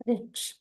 Rich.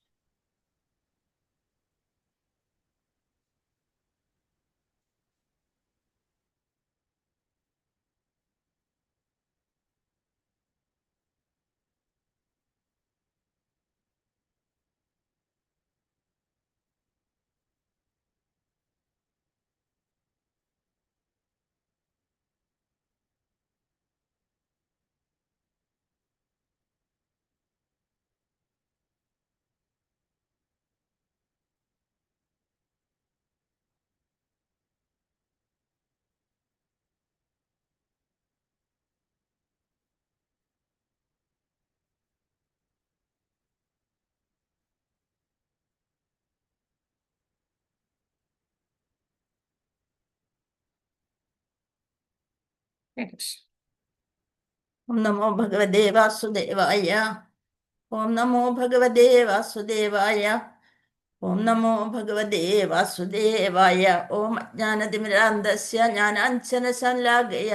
Rich. ഓം നമോ ഭഗവതേ വാസുദേവായ. ഓം നമോ ഭഗവതേ വാസുദേവായ. ഓം നമോ ഭഗവതേ വാസുദേവായ. ഓം അജ്ഞാനതിമിരാന്ധസ്യ ജ്ഞാനാഞ്ജനശലാകയ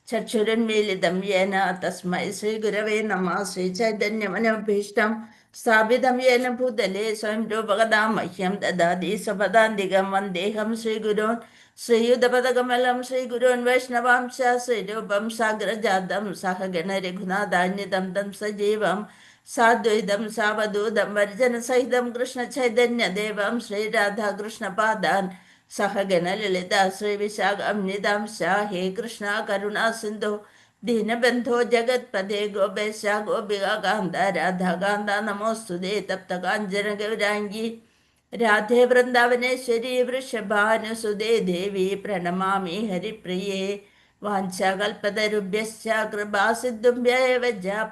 ചക്ഷുരുന്മീലിതം യേന തസ്മൈ ശ്രീഗുരവേ നമഃ. ശ്രീചൈതന്യമനോഭീഷ്ടം സ്ഥാപിതം യേന ഭൂതലേ സ്വയം രൂപകഥാ മഹ്യം ദദാതി സ്വപദാന്തികം വന്ദേഹം ശ്രീഗുരോൻ ശ്രീയുതപദകമലം ശ്രീഗുരോൻ വൈഷ്ണവാംശ ശ്രീരൂപം സാഗ്രജാതം സഹഗണ രഘുനാഥാന്യതം തം സജീവം സാദ്വൈതം സാവധൂതം വർജനസഹിതം കൃഷ്ണചൈതന്യദേവം ശ്രീരാധാകൃഷ്ണപാദാൻ സഹഗണ ലളിത ശ്രീവിശാഖംനിതാംശ. ഹേ കൃഷ്ണ കരുണാ സിന്ധു ദീനബന്ധോ ജഗത്പദേ ഗോപേശ ഗോപികാന്ത രാധാകാന്ത നമോസ്തുതേ. തപ്തകാഞ്ചന ഗൗരാംഗി രാധേ വൃന്ദാവനേശ്വരി വൃഷഭാനുസുതേ ദേവി പ്രണമാമി ഹരിപ്രിയേ. വാഞ്ചകൽപതരുഭ്യശ്ച കൃപാസിദ്ധുഭ്യൈവ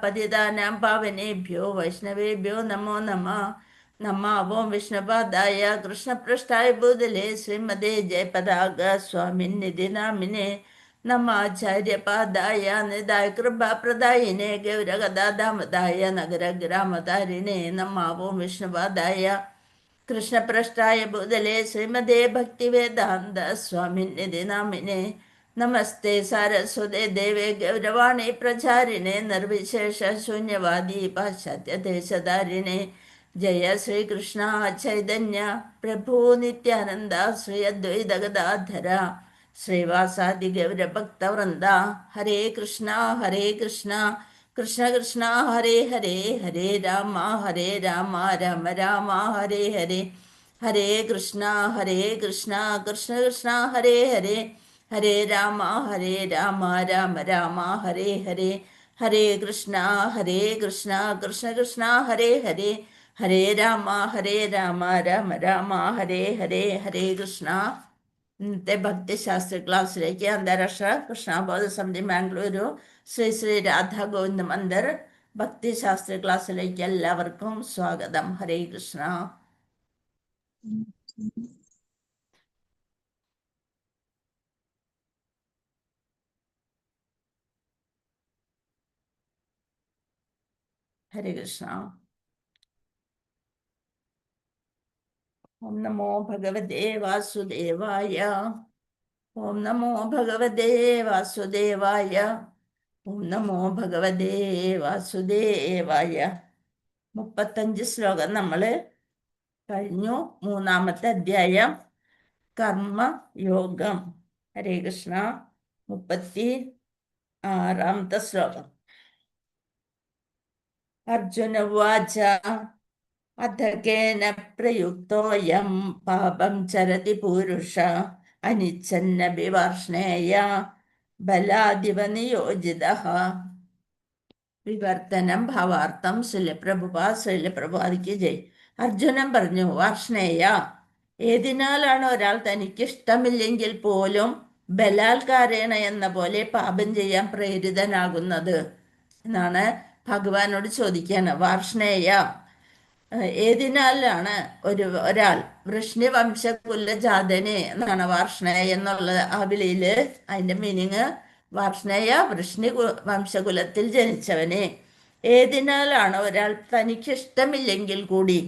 പതിതാനാം പാവനേഭ്യോ വൈഷ്ണവേഭ്യോ നമോ നമഃ. നമാവോം വിഷ്ണുപാദായ കൃഷ്ണപൃഷ്ഠായ ഭൂതലേ ശ്രീമതേ ജയപതാക സ്വാമിന്നിധി നാമിനെ നമാചാര്യപാദായ നിതായ കൃപാപ്രദായിനെ ഗൗരഗദാദാമതായ നഗരഗ്രാമതാരിണേ നമാവോം വിഷ്ണുപാദായ കൃഷ്ണപൃഷ്ഠായ ഭൂതലേ ശ്രീമതേ ഭക്തിവേദാന്ത സ്വാമിന്നിധി നാമിനെ നമസ്തേ സാരസ്വതേ ദേവേ ഗൗരവാണി പ്രചാരിണേ നിർവിശേഷ ശൂന്യവാദി പാശ്ചാത്യദേശധാരിണേ. ജയ ശ്രീകൃഷ്ണ ചൈതന്യ പ്രഭു നിത്യാനന്ദ ശ്രീ അദ്വൈത ഗദാധര ശ്രീവാസാദി ഗൗരഭക്തവൃന്ദ. ഹരേ കൃഷ്ണ കൃഷ്ണ കൃഷ്ണ ഹരേ ഹരേ ഹരേ രാമ രാമ രാമ ഹരേ ഹരേ. ഹരേ കൃഷ്ണ കൃഷ്ണ കൃഷ്ണ ഹരേ ഹരേ ഹരേ രാമ രാമ രാമ ഹരേ ഹരേ. ഹരേ കൃഷ്ണ കൃഷ്ണ കൃഷ്ണ ഹരേ ഹരേ ഹരേ രാമ രാമ രാമ ഹരേ ഹരേ. ഹരേ കൃഷ്ണ. ഇന്നത്തെ ഭക്തിശാസ്ത്ര ക്ലാസ്സിലേക്ക് അന്താരാഷ്ട്ര കൃഷ്ണബോധ സമിതി മാംഗ്ലൂരു ശ്രീ ശ്രീ രാധാ ഗോവിന്ദ മന്ദിർ ഭക്തിശാസ്ത്ര ക്ലാസ്സിലേക്ക് എല്ലാവർക്കും സ്വാഗതം. ഹരേ കൃഷ്ണ. ഹരേ കൃഷ്ണ. ഓം നമോ ഭഗവതേ വാസുദേവായ. ഓം നമോ ഭഗവതേ വാസുദേവായ. ഓം നമോ ഭഗവതേ വാസുദേവായ. 35 ശ്ലോകം നമ്മൾ കഴിഞ്ഞു. 3-ാമത്തെ അധ്യായം കർമ്മയോഗം. ഹരേ കൃഷ്ണ. 36-ാമത്തെ ശ്ലോകം. അർജുന ഉവാച അഥ കേന പ്രയുക്തോയം പാപം ചരതി പൂരുഷ അനിച്ഛന്നപി വാർഷ്ണേയ ബലാദിവ നിയോജിതഃ. വിവർത്തനം ഭാവാർത്ഥം. ശ്രീലപ്രഭുപാദിക്ക് ജയ്. അർജുനൻ പറഞ്ഞു, വാർഷ്ണേയ, ഏതിനാലാണ് ഒരാൾ തനിക്കിഷ്ടമില്ലെങ്കിൽ പോലും ബലാത്കാരേണ എന്ന പോലെ പാപം ചെയ്യാൻ പ്രേരിതനാകുന്നത് എന്നാണ് ഭഗവാനോട് ചോദിക്കുകയാണ്. വാർഷ്ണേയ, ഏതിനാലാണ് ഒരാൾ വൃഷ്ണി വംശകുലജാതനെ എന്നാണ് വാർഷ്ണേയ എന്നുള്ള ആ വിളിയില് അതിന്റെ മീനിങ്. വാർഷ്ണേയ, വൃഷ്ണി വംശകുലത്തിൽ ജനിച്ചവനെ. ഏതിനാലാണ് ഒരാൾ തനിക്കിഷ്ടമില്ലെങ്കിൽ കൂടി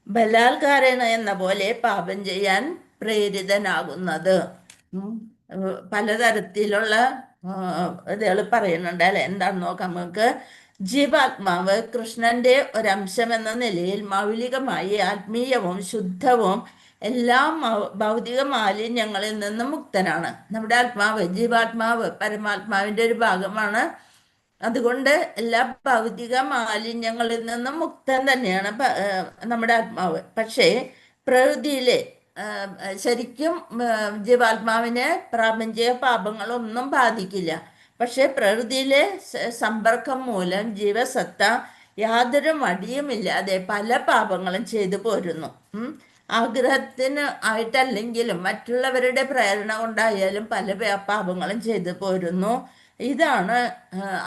ബലാത്കാരേണ എന്ന പോലെ പാപം ചെയ്യാൻ പ്രേരിതനാകുന്നത്. പലതരത്തിലുള്ള ഇതുകൾ പറയുന്നുണ്ട് അല്ലെ. എന്താണെന്ന് നോക്കാം നമുക്ക്. ജീവാത്മാവ് കൃഷ്ണന്റെ ഒരംശം എന്ന നിലയിൽ മൗലികമായി ആത്മീയവും ശുദ്ധവും എല്ലാ ഭൗതിക മാലിന്യങ്ങളിൽ നിന്നും മുക്തനാണ്. നമ്മുടെ ആത്മാവ്, ജീവാത്മാവ് പരമാത്മാവിന്റെ ഒരു ഭാഗമാണ്. അതുകൊണ്ട് എല്ലാ ഭൗതിക മാലിന്യങ്ങളിൽ നിന്നും മുക്തൻ തന്നെയാണ് നമ്മുടെ ആത്മാവ്. പക്ഷേ പ്രകൃതിയിലെ ശരിക്കും ജീവാത്മാവിനെ പ്രാപഞ്ചിക പാപങ്ങളൊന്നും ബാധിക്കില്ല. പക്ഷെ പ്രകൃതിയിലെ സമ്പർക്കം മൂലം ജീവസത്ത യാതൊരു മടിയുമില്ലാതെ പല പാപങ്ങളും ചെയ്തു പോരുന്നു. ആഗ്രഹത്തിന് ആയിട്ടല്ലെങ്കിലും മറ്റുള്ളവരുടെ പ്രേരണ കൊണ്ടായാലും പല പാപങ്ങളും ചെയ്തു പോരുന്നു. ഇതാണ്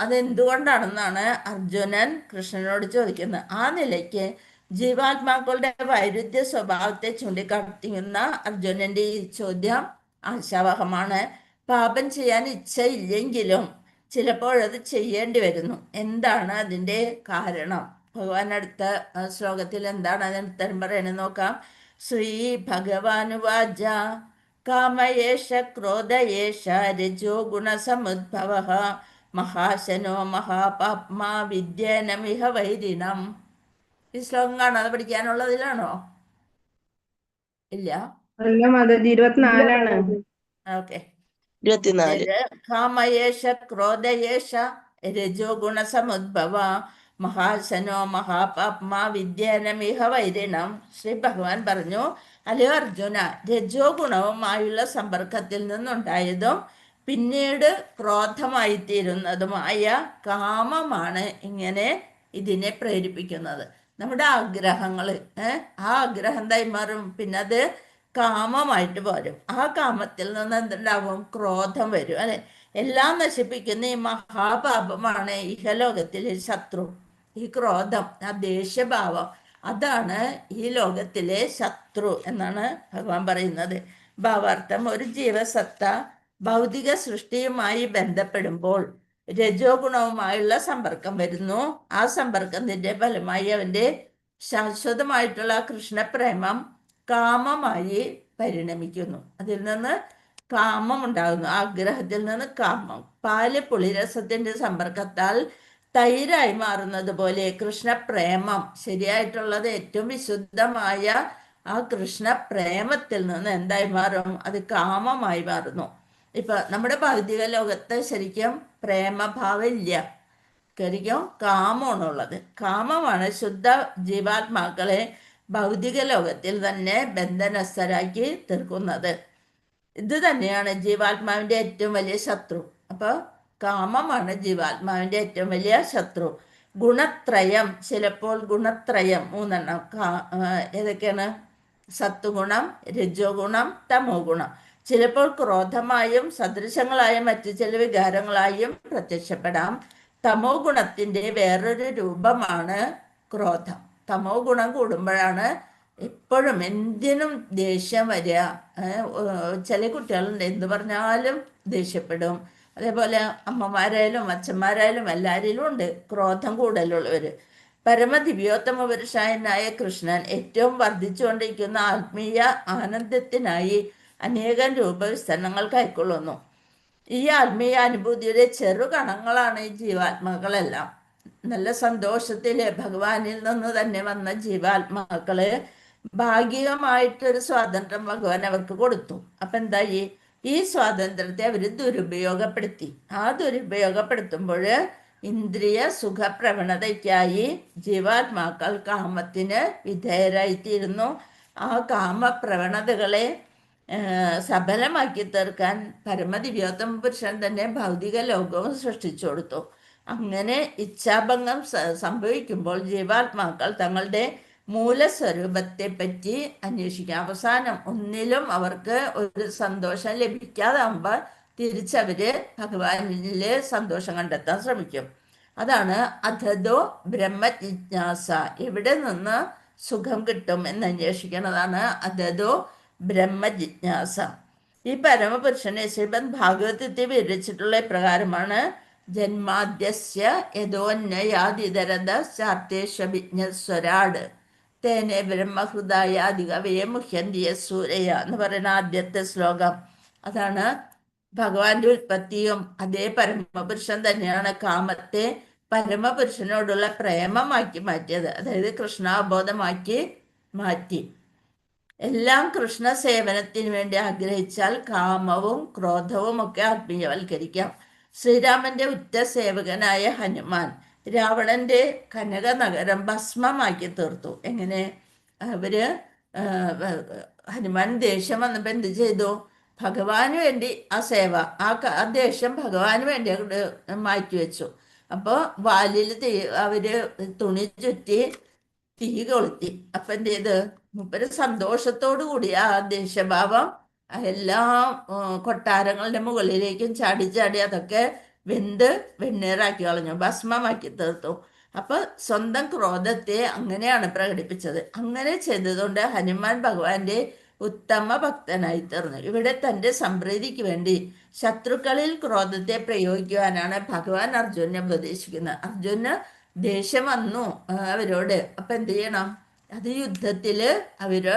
അതെന്തുകൊണ്ടാണെന്നാണ് അർജുനൻ കൃഷ്ണനോട് ചോദിക്കുന്നത്. ആ നിലയ്ക്ക് ജീവാത്മാക്കളുടെ വൈരുദ്ധ്യ സ്വഭാവത്തെ ചൂണ്ടിക്കാണിക്കുന്ന അർജുനന്റെ ഈ ചോദ്യം ആശാവഹമാണ്. പാപം ചെയ്യാൻ ഇച്ഛയില്ലെങ്കിലും ചിലപ്പോഴത് ചെയ്യേണ്ടി വരുന്നു. എന്താണ് അതിൻ്റെ കാരണം? ഭഗവാൻ അടുത്ത ശ്ലോകത്തിൽ എന്താണ് അതിന് ഉത്തരം പറയണെന്ന് നോക്കാം. ശ്രീ ഭഗവാനുവാച കാമയേഷ ക്രോധയേഷ രജോ ഗുണസമുദ്ഭവ മഹാശനോ മഹാപാപ്മാ വിദ്യേനമിഹ വൈരിണം. ഈ ശ്ലോകം കാണാതെ പഠിക്കാനുള്ളതിലാണോ? ഇല്ല. അല്ല മാതാജി, 24ആണ്. ഓക്കെ. 24. കാമയേഷ ക്രോധയേഷ രജോ ഗുണസമുദ്ഭവ മഹാശനോ മഹാപാപ്മാ വിദ്യേനമിഹ വൈരിണം. ശ്രീ ഭഗവാൻ പറഞ്ഞു, അല്ലയോ അർജുന, രജോ ഗുണവുമായുള്ള സമ്പർക്കത്തിൽ നിന്നുണ്ടായതും പിന്നീട് ക്രോധമായി തീരുന്നതുമായ കാമമാണ് ഇങ്ങനെ ഇതിനെ പ്രേരിപ്പിക്കുന്നത്. നമ്മുടെ ആഗ്രഹങ്ങൾ, ആ ആഗ്രഹം തൈമാറും, പിന്നെ അത് കാമമായിട്ട് പോരും. ആ കാമത്തിൽ നിന്ന് എന്തുണ്ടാവും? ക്രോധം വരും, അല്ലെ? എല്ലാം നശിപ്പിക്കുന്ന ഈ മഹാപാപമാണ് ഇഹലോകത്തിലെ ശത്രു. ഈ ക്രോധം, ആ ദേഷ്യഭാവം, അതാണ് ഈ ലോകത്തിലെ ശത്രു എന്നാണ് ഭഗവാൻ പറയുന്നത്. ഭാവാർത്ഥം, ഒരു ജീവസത്ത ഭൗതിക സൃഷ്ടിയുമായി ബന്ധപ്പെടുമ്പോൾ രജോ ഗുണവുമായുള്ള സമ്പർക്കം വരുന്നു. ആ സമ്പർക്കത്തിന്റെ ഫലമായി അവന്റെ ശാശ്വതമായിട്ടുള്ള കൃഷ്ണപ്രേമം കാമമായി പരിണമിക്കുന്നു. അതിൽ നിന്ന് കാമം ഉണ്ടാകുന്നു, ആഗ്രഹത്തിൽ നിന്ന് കാമം. പാല് പുളിരസത്തിന്റെ സമ്പർക്കത്താൽ തൈരായി മാറുന്നത് പോലെ കൃഷ്ണപ്രേമം, ശരിയായിട്ടുള്ളത് ഏറ്റവും വിശുദ്ധമായ ആ കൃഷ്ണപ്രേമത്തിൽ നിന്ന് എന്തായി മാറും? അത് കാമമായി മാറുന്നു. ഇപ്പൊ നമ്മുടെ ഭൗതിക ലോകത്ത് ശരിക്കും പ്രേമഭാവം ഇല്ല, ശരിക്കും കാമമാണുള്ളത്. കാമമാണ് ശുദ്ധ ജീവാത്മാക്കളെ ഭൗതിക ലോകത്തിൽ തന്നെ ബന്ധനസ്ഥരാക്കി തീർക്കുന്നത്. ഇത് തന്നെയാണ് ജീവാത്മാവിന്റെ ഏറ്റവും വലിയ ശത്രു. അപ്പോൾ കാമമാണ് ജീവാത്മാവിന്റെ ഏറ്റവും വലിയ ശത്രു. ഗുണത്രയം, ചിലപ്പോൾ ഗുണത്രയം, 3 ഏതൊക്കെയാണ്? സത്വഗുണം, രജോ ഗുണം, തമോ ഗുണം. ചിലപ്പോൾ ക്രോധമായും സദൃശങ്ങളായ മറ്റു ചില വികാരങ്ങളായും പ്രത്യക്ഷപ്പെടാം. തമോ ഗുണത്തിന്റെ വേറൊരു രൂപമാണ് ക്രോധം. തമോ ഗുണം കൂടുമ്പോഴാണ് എപ്പോഴും എന്തിനും ദേഷ്യം വരിക. ചില കുട്ടികളുണ്ട്, എന്ത് പറഞ്ഞാലും ദേഷ്യപ്പെടും. അതേപോലെ അമ്മമാരായാലും അച്ഛന്മാരായാലും എല്ലാവരിലും ഉണ്ട് ക്രോധം കൂടുതലുള്ളവർ. പരമദിവ്യോത്തമ പുരുഷനായ കൃഷ്ണൻ ഏറ്റവും വർദ്ധിച്ചുകൊണ്ടിരിക്കുന്ന ആത്മീയ ആനന്ദത്തിനായി അനേകം രൂപവിസ്തരണങ്ങൾ കൈക്കൊള്ളുന്നു. ഈ ആത്മീയ അനുഭൂതിയുടെ ചെറുകണങ്ങളാണ് ഈ ജീവാത്മാക്കളെല്ലാം. നല്ല സന്തോഷത്തില് ഭഗവാനിൽ നിന്ന് തന്നെ വന്ന ജീവാത്മാക്കള് ഭാഗികമായിട്ടൊരു സ്വാതന്ത്ര്യം ഭഗവാൻ അവർക്ക് കൊടുത്തു. അപ്പൊ എന്തായി? ഈ സ്വാതന്ത്ര്യത്തെ അവർ ദുരുപയോഗപ്പെടുത്തി. ആ ദുരുപയോഗപ്പെടുത്തുമ്പോൾ ഇന്ദ്രിയ സുഖപ്രവണതയ്ക്കായി ജീവാത്മാക്കൾ കാമത്തിന് വിധേയരായിത്തീരുന്നു. ആ കാമപ്രവണതകളെ സഫലമാക്കി തീർക്കാൻ പരമദിവ്യോത്തമ പുരുഷൻ തന്നെ ഭൗതിക ലോകവും സൃഷ്ടിച്ചു കൊടുത്തു. അങ്ങനെ ഇച്ഛാഭംഗം സംഭവിക്കുമ്പോൾ ജീവാത്മാക്കൾ തങ്ങളുടെ മൂലസ്വരൂപത്തെ പറ്റി അന്വേഷിക്കാം. അവസാനം ഒന്നിലും അവർക്ക് ഒരു സന്തോഷം ലഭിക്കാതാകുമ്പോൾ തിരിച്ചവര് ഭഗവാനില് സന്തോഷം കണ്ടെത്താൻ ശ്രമിക്കും. അതാണ് അധതോ ബ്രഹ്മജിജ്ഞാസ. എവിടെ നിന്ന് സുഖം കിട്ടും എന്ന് അന്വേഷിക്കുന്നതാണ് അധതോ ബ്രഹ്മജിജ്ഞാസ. ഈ പരമപുരുഷനെ ശ്രീമദ് ഭാഗവതത്തിൽ വിവരിച്ചിട്ടുള്ള ഇപ്രകാരമാണ്: ജന്മാദ്യസ്യ യഥോന്യയാദിതരത ശാർത്തേശ്വരാട് തേനെ ബ്രഹ്മഹൃദായാദികവയെ മുഹ്യന്തിയ സൂരയ എന്ന് പറയുന്ന ആദ്യത്തെ ശ്ലോകം. അതാണ് ഭഗവാന്റെ ഉൽപ്പത്തിയും. അതേ പരമപുരുഷൻ തന്നെയാണ് കാമത്തെ പരമപുരുഷനോടുള്ള പ്രേമമാക്കി മാറ്റിയത്, അതായത് കൃഷ്ണാബോധമാക്കി മാറ്റി. എല്ലാം കൃഷ്ണ സേവനത്തിന് വേണ്ടി ആഗ്രഹിച്ചാൽ കാമവും ക്രോധവും ഒക്കെ ആത്മീയവൽക്കരിക്കാം. ശ്രീരാമന്റെ ഉറ്റ സേവകനായ ഹനുമാൻ രാവണന്റെ കനക നഗരം ഭസ്മമാക്കി തീർത്തു. എങ്ങനെ? അവര് ഹനുമാൻ ദേഷ്യം വന്നപ്പോൾ എന്ത് ചെയ്തു? ഭഗവാന് വേണ്ടി ആ സേവ, ആ ദേഷ്യം ഭഗവാന് വേണ്ടി അങ്ങോട്ട് മാറ്റിവെച്ചു. അപ്പോൾ വാലിൽ അവര് തുണി ചുറ്റി തീ കൊളുത്തി. അപ്പൊ എന്ത് ചെയ്ത്? മൂപ്പര് സന്തോഷത്തോടു കൂടി ആ ദേശഭാവം എല്ലാ കൊട്ടാരങ്ങളുടെ മുകളിലേക്കും ചാടി ചാടി അതൊക്കെ വെന്ത് വെണ്ണീറാക്കി കളഞ്ഞു, ഭസ്മമാക്കി തീർത്തു. അപ്പൊ സ്വന്തം ക്രോധത്തെ അങ്ങനെയാണ് പ്രകടിപ്പിച്ചത്. അങ്ങനെ ചെയ്തതുകൊണ്ട് ഹനുമാൻ ഭഗവാന്റെ ഉത്തമ ഭക്തനായി തീർന്നു. ഇവിടെ തന്റെ സംപ്രീതിക്ക് വേണ്ടി ശത്രുക്കളിൽ ക്രോധത്തെ പ്രയോഗിക്കുവാനാണ് ഭഗവാൻ അർജുനെ ഉപദേശിക്കുന്നത്. അർജുന് ദേഷ്യം വന്നു അവരോട്. അപ്പൊ എന്ത് ചെയ്യണം? അത് യുദ്ധത്തില് അവര്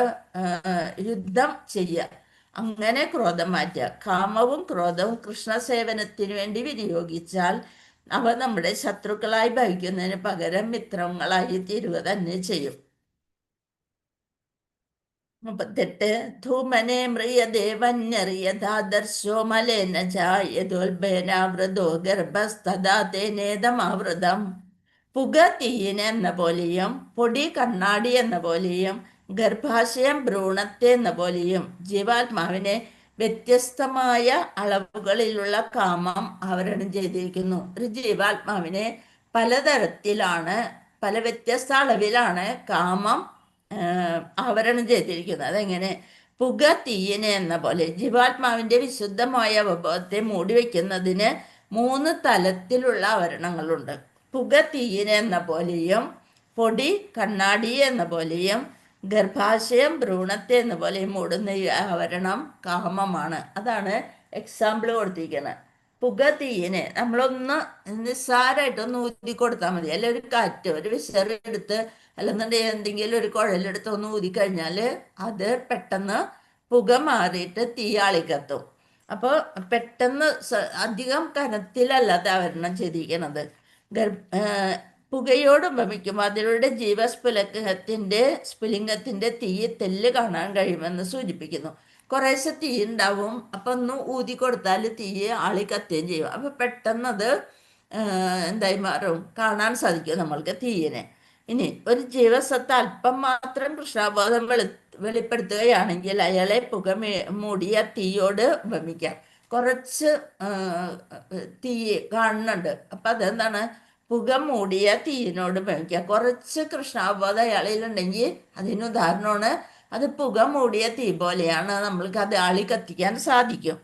യുദ്ധം ചെയ്യുക, അങ്ങനെ ക്രോധം മാറ്റുക. കാമവും ക്രോധവും കൃഷ്ണസേവനത്തിന് വേണ്ടി വിനിയോഗിച്ചാൽ അവ നമ്മുടെ ശത്രുക്കളായി ഭവിക്കുന്നതിന് പകരം മിത്രങ്ങളായി തീരുക തന്നെ ചെയ്യും. 38. ധൂമനെ മ്രിയതേ വന്യറിയഥാദർശോ മലേന ചായതോൽബേനാവൃതോ ഗർഭസ്തദാ തേനേതമാവൃതം. പുക തീയിന് എന്ന പോലെയും പൊടി കണ്ണാടി എന്ന പോലെയും ഗർഭാശയം ഭ്രൂണത്തെ എന്ന പോലെയും ജീവാത്മാവിനെ വ്യത്യസ്തമായ അളവുകളിലുള്ള കാമം ആവരണം ചെയ്തിരിക്കുന്നു. ഒരു ജീവാത്മാവിനെ പലതരത്തിലാണ്, പല വ്യത്യസ്ത അളവിലാണ് കാമം ആവരണം ചെയ്തിരിക്കുന്നത്. അതെങ്ങനെ? പുക തീയിനെ എന്ന പോലെ. ജീവാത്മാവിന്റെ വിശുദ്ധമായ അവബോധത്തെ മൂടിവെക്കുന്നതിന് 3 തലത്തിലുള്ള ആവരണങ്ങളുണ്ട്. പുക തീയിനെ എന്ന പോലെയും പൊടി കണ്ണാടി എന്ന പോലെയും ഗർഭാശയം ഭ്രൂണത്തെ എന്ന പോലെയും മൂടുന്ന ഈ ആവരണം കാമമാണ്. അതാണ് എക്സാമ്പിൾ കൊടുത്തിരിക്കുന്നത്. പുക തീയിനെ നമ്മളൊന്ന് നിസ്സാരമായിട്ടൊന്ന് ഊതി കൊടുത്താൽ മതി, അല്ലെ ഒരു കാറ്റ്, ഒരു വിശറെടുത്ത് അല്ലെന്നുണ്ടെങ്കിൽ എന്തെങ്കിലും ഒരു കുഴലെടുത്ത് ഒന്ന് ഊതിക്കഴിഞ്ഞാൽ അത് പെട്ടെന്ന് പുക മാറിയിട്ട് തീ ആളിക്കത്തും. അപ്പോൾ പെട്ടെന്ന് അധികം കനത്തിലല്ലാതെ ആവരണം ചെയ്തിരിക്കുന്നത്. പുകയോട് ഉപമിക്കുമ്പോൾ അതിലൂടെ സ്ഫുലിംഗത്തിന്റെ തീ തെല്ല് കാണാൻ കഴിയുമെന്ന് സൂചിപ്പിക്കുന്നു. കുറേശ്ശെ തീ ഉണ്ടാവും, അപ്പം ഒന്ന് ഊതി കൊടുത്താൽ തീ ആളി കത്തുകയും ചെയ്യും. അപ്പൊ പെട്ടെന്നത് എന്തായി മാറും? കാണാൻ സാധിക്കും നമ്മൾക്ക് തീയിനെ. ഇനി ഒരു ജീവസത്ത അല്പം മാത്രം കൃഷ്ണാബോധം വെളിപ്പെടുത്തുകയാണെങ്കിൽ അയാളെ പുക മൂടിയ തീയോട് ഉപമിക്കാം. കുറച്ച് തീ കാണുന്നുണ്ട്, അപ്പൊ അതെന്താണ്? പുക മൂടിയ തീയിനോട് ഉപമിക്കുക. കുറച്ച് കൃഷ്ണാബോധം അയാളിലുണ്ടെങ്കിൽ അതിന് ഉദാഹരണമാണ് അത് പുക മൂടിയ തീ പോലെയാണ്, നമ്മൾക്ക് അത് ആളി കത്തിക്കാൻ സാധിക്കും.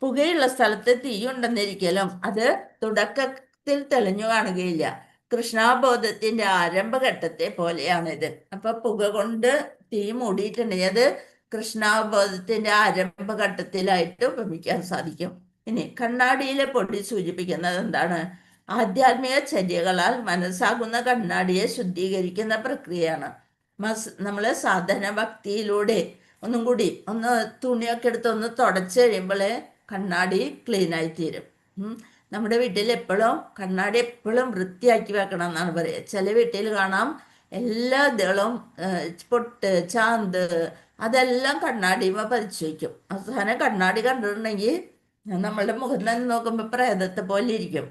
പുകയുള്ള സ്ഥലത്ത് തീ ഉണ്ടെന്നിരിക്കലും അത് തുടക്കത്തിൽ തെളിഞ്ഞു കാണുകയില്ല. കൃഷ്ണാബോധത്തിന്റെ ആരംഭഘട്ടത്തെ പോലെയാണിത്. അപ്പൊ പുക കൊണ്ട് തീ മൂടിയിട്ടുണ്ടെങ്കിൽ അത് കൃഷ്ണാബോധത്തിന്റെ ആരംഭഘട്ടത്തിലായിട്ട് ഉപമിക്കാൻ സാധിക്കും. ഇനി കണ്ണാടിയിലെ പൊടി സൂചിപ്പിക്കുന്നത് എന്താണ്? ആധ്യാത്മിക ചര്യകളാൽ മനസ്സാകുന്ന കണ്ണാടിയെ ശുദ്ധീകരിക്കുന്ന പ്രക്രിയയാണ്. നമ്മൾ സാധന ഭക്തിയിലൂടെ ഒന്നും കൂടി ഒന്ന് തുണിയൊക്കെ എടുത്ത് ഒന്ന് തുടച്ച് കഴിയുമ്പോൾ കണ്ണാടി ക്ലീൻ ആയി തീരും. നമ്മുടെ വീട്ടിൽ എപ്പോഴും കണ്ണാടി എപ്പോഴും വൃത്തിയാക്കി വെക്കണം എന്നാണ് പറയുക. ചില വീട്ടിൽ കാണാം എല്ലാ ഇതുകളും പൊട്ട് ചാന്ത് അതെല്ലാം കണ്ണാടിയുമ്പോൾ പതിച്ചു വയ്ക്കും. അവസാനം കണ്ണാടി കണ്ടിട്ടുണ്ടെങ്കിൽ നമ്മളുടെ മുഖം തന്നെ നോക്കുമ്പോൾ പ്രേതത്തെ പോലെ ഇരിക്കും.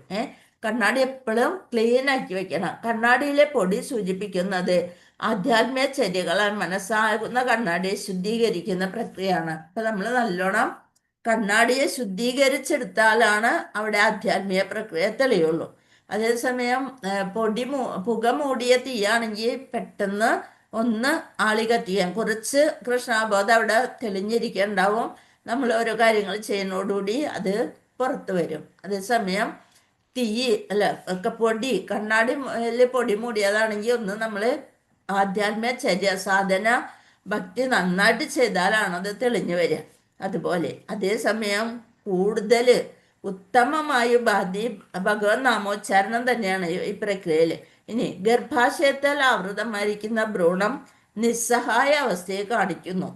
കണ്ണാടി എപ്പോഴും ക്ലീൻ ആക്കി വെക്കണം. കണ്ണാടിയിലെ പൊടി സൂചിപ്പിക്കുന്നത് ആധ്യാത്മിക ചര്യകളാൽ മനസ്സാകുന്ന കണ്ണാടിയെ ശുദ്ധീകരിക്കുന്ന പ്രക്രിയയാണ്. അപ്പൊ നമ്മൾ നല്ലോണം കണ്ണാടിയെ ശുദ്ധീകരിച്ചെടുത്താലാണ് അവിടെ ആധ്യാത്മിക പ്രക്രിയ തെളിയുള്ളൂ. അതേസമയം പുക മൂടിയ തീയാണെങ്കിൽ പെട്ടെന്ന് ഒന്ന് ആളി കത്തിക്കാൻ, കുറച്ച് കൃഷ്ണാബോധം അവിടെ തെളിഞ്ഞിരിക്കുന്നുണ്ടാവും. നമ്മൾ ഓരോ കാര്യങ്ങൾ ചെയ്യുന്നതോടുകൂടി അത് പുറത്തു വരും. അതേസമയം തീ ഒക്കെ കണ്ണാടി പൊടി മൂടിയതാണെങ്കിൽ ഒന്ന് നമ്മൾ ആധ്യാത്മിക ചര്യ സാധന ഭക്തി നന്നായിട്ട് ചെയ്താലാണ് അത് തെളിഞ്ഞു വരിക. അതുപോലെ അതേസമയം കൂടുതൽ ഉത്തമമായി ഭഗവത് നാമോച്ചാരണം തന്നെയാണ് ഈ പ്രക്രിയയിൽ. ഇനി ഗർഭാശയത്താൽ ആവൃതമായിരിക്കുന്ന ഭ്രൂണം നിസ്സഹായ അവസ്ഥയെ കാണിക്കുന്നു.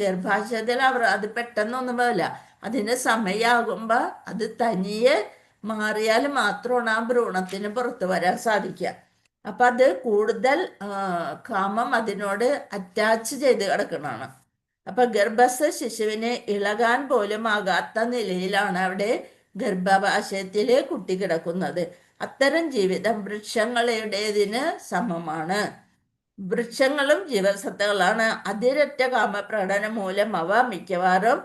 ഗർഭാശയത്തിൽ അത് പെട്ടെന്നൊന്നും പോകില്ല. അതിന് സമയമാകുമ്പോൾ അത് തനിയെ മാറിയാൽ മാത്രമാണ് ആ ഭ്രൂണത്തിന് പുറത്തു വരാൻ സാധിക്കുക. അപ്പം അത് കൂടുതൽ കാമം അതിനോട് അറ്റാച്ച് ചെയ്ത് കിടക്കുന്നതാണ്. അപ്പം ഗർഭസ്ഥ ശിശുവിന് ഇളകാൻ പോലും ആകാത്ത നിലയിലാണ് അവിടെ ഗർഭാശയത്തിൽ കുട്ടി കിടക്കുന്നത്. അത്തരം ജീവിതം വൃക്ഷങ്ങളുടേതിന് സമമാണ്. വൃക്ഷങ്ങളും ജീവസത്തകളാണ്. അതിരറ്റ കാമപ്രകടനം മൂലം അവ മിക്കവാറും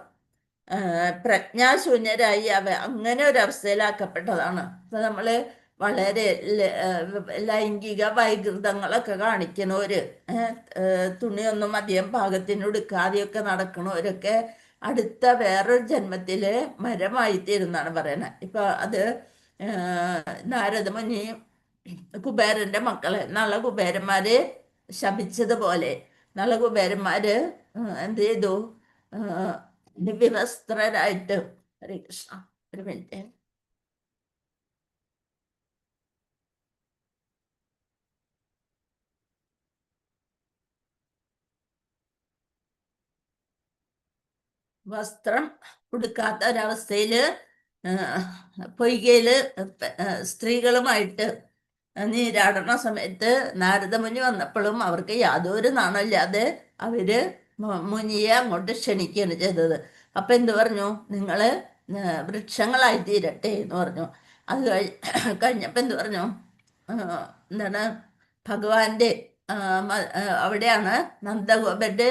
പ്രജ്ഞാശൂന്യരായി അങ്ങനെ ഒരു അവസ്ഥയിലാക്കപ്പെട്ടതാണ്. ഇപ്പൊ നമ്മള് വളരെ ലൈംഗിക വൈകൃതങ്ങളൊക്കെ കാണിക്കണവര്, തുണിയൊന്നും അധികം പാകത്തിന് എടുക്കാതെയൊക്കെ നടക്കണവരൊക്കെ അടുത്ത വേറൊരു ജന്മത്തില് മരമായി തീരുന്നാണ് പറയുന്നത്. ഇപ്പൊ അത് നാരദ മുനി കുബേരന്റെ മക്കളെ നളകുബേരന്മാര് ശപിച്ചതുപോലെ നളകുബേരന്മാര് എന്ത് ചെയ്തു? ദിവസ്ത്രരായിട്ട്. ഹരേ കൃഷ്ണ. ഒരു മിനിറ്റ്. വസ്ത്രം ഉടുക്കാത്ത ഒരവസ്ഥയില് പൊയ്കയില് സ്ത്രീകളുമായിട്ട് നീരാടണ സമയത്ത് നാരദമുനി വന്നപ്പോഴും അവർക്ക് യാതൊരു നാണമില്ലാതെ അവര് മുനിയെ അങ്ങോട്ട് ക്ഷണിക്കുകയാണ് ചെയ്തത്. അപ്പൊ എന്ത് പറഞ്ഞു? നിങ്ങള് വൃക്ഷങ്ങളായി തീരട്ടെ എന്ന് പറഞ്ഞു. അത് കഴിഞ്ഞപ്പോ എന്ത് പറഞ്ഞു? എന്താണ് ഭഗവാന്റെ അവിടെയാണ് നന്ദഗോപന്റെ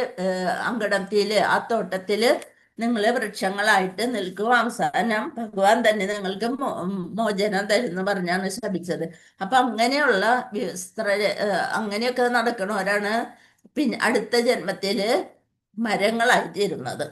അങ്കണത്തില് ആ തോട്ടത്തില് നിങ്ങൾ വൃക്ഷങ്ങളായിട്ട് നിൽക്കും, അവസാനം ഭഗവാൻ തന്നെ നിങ്ങൾക്ക് മോചനം തരുന്നു പറഞ്ഞാണ് ശപിച്ചത്. അപ്പൊ അങ്ങനെയുള്ള അങ്ങനെയൊക്കെ നടക്കണവരാണ് പിന്നെ അടുത്ത ജന്മത്തില് മരങ്ങളായിത്തീരുന്നത്.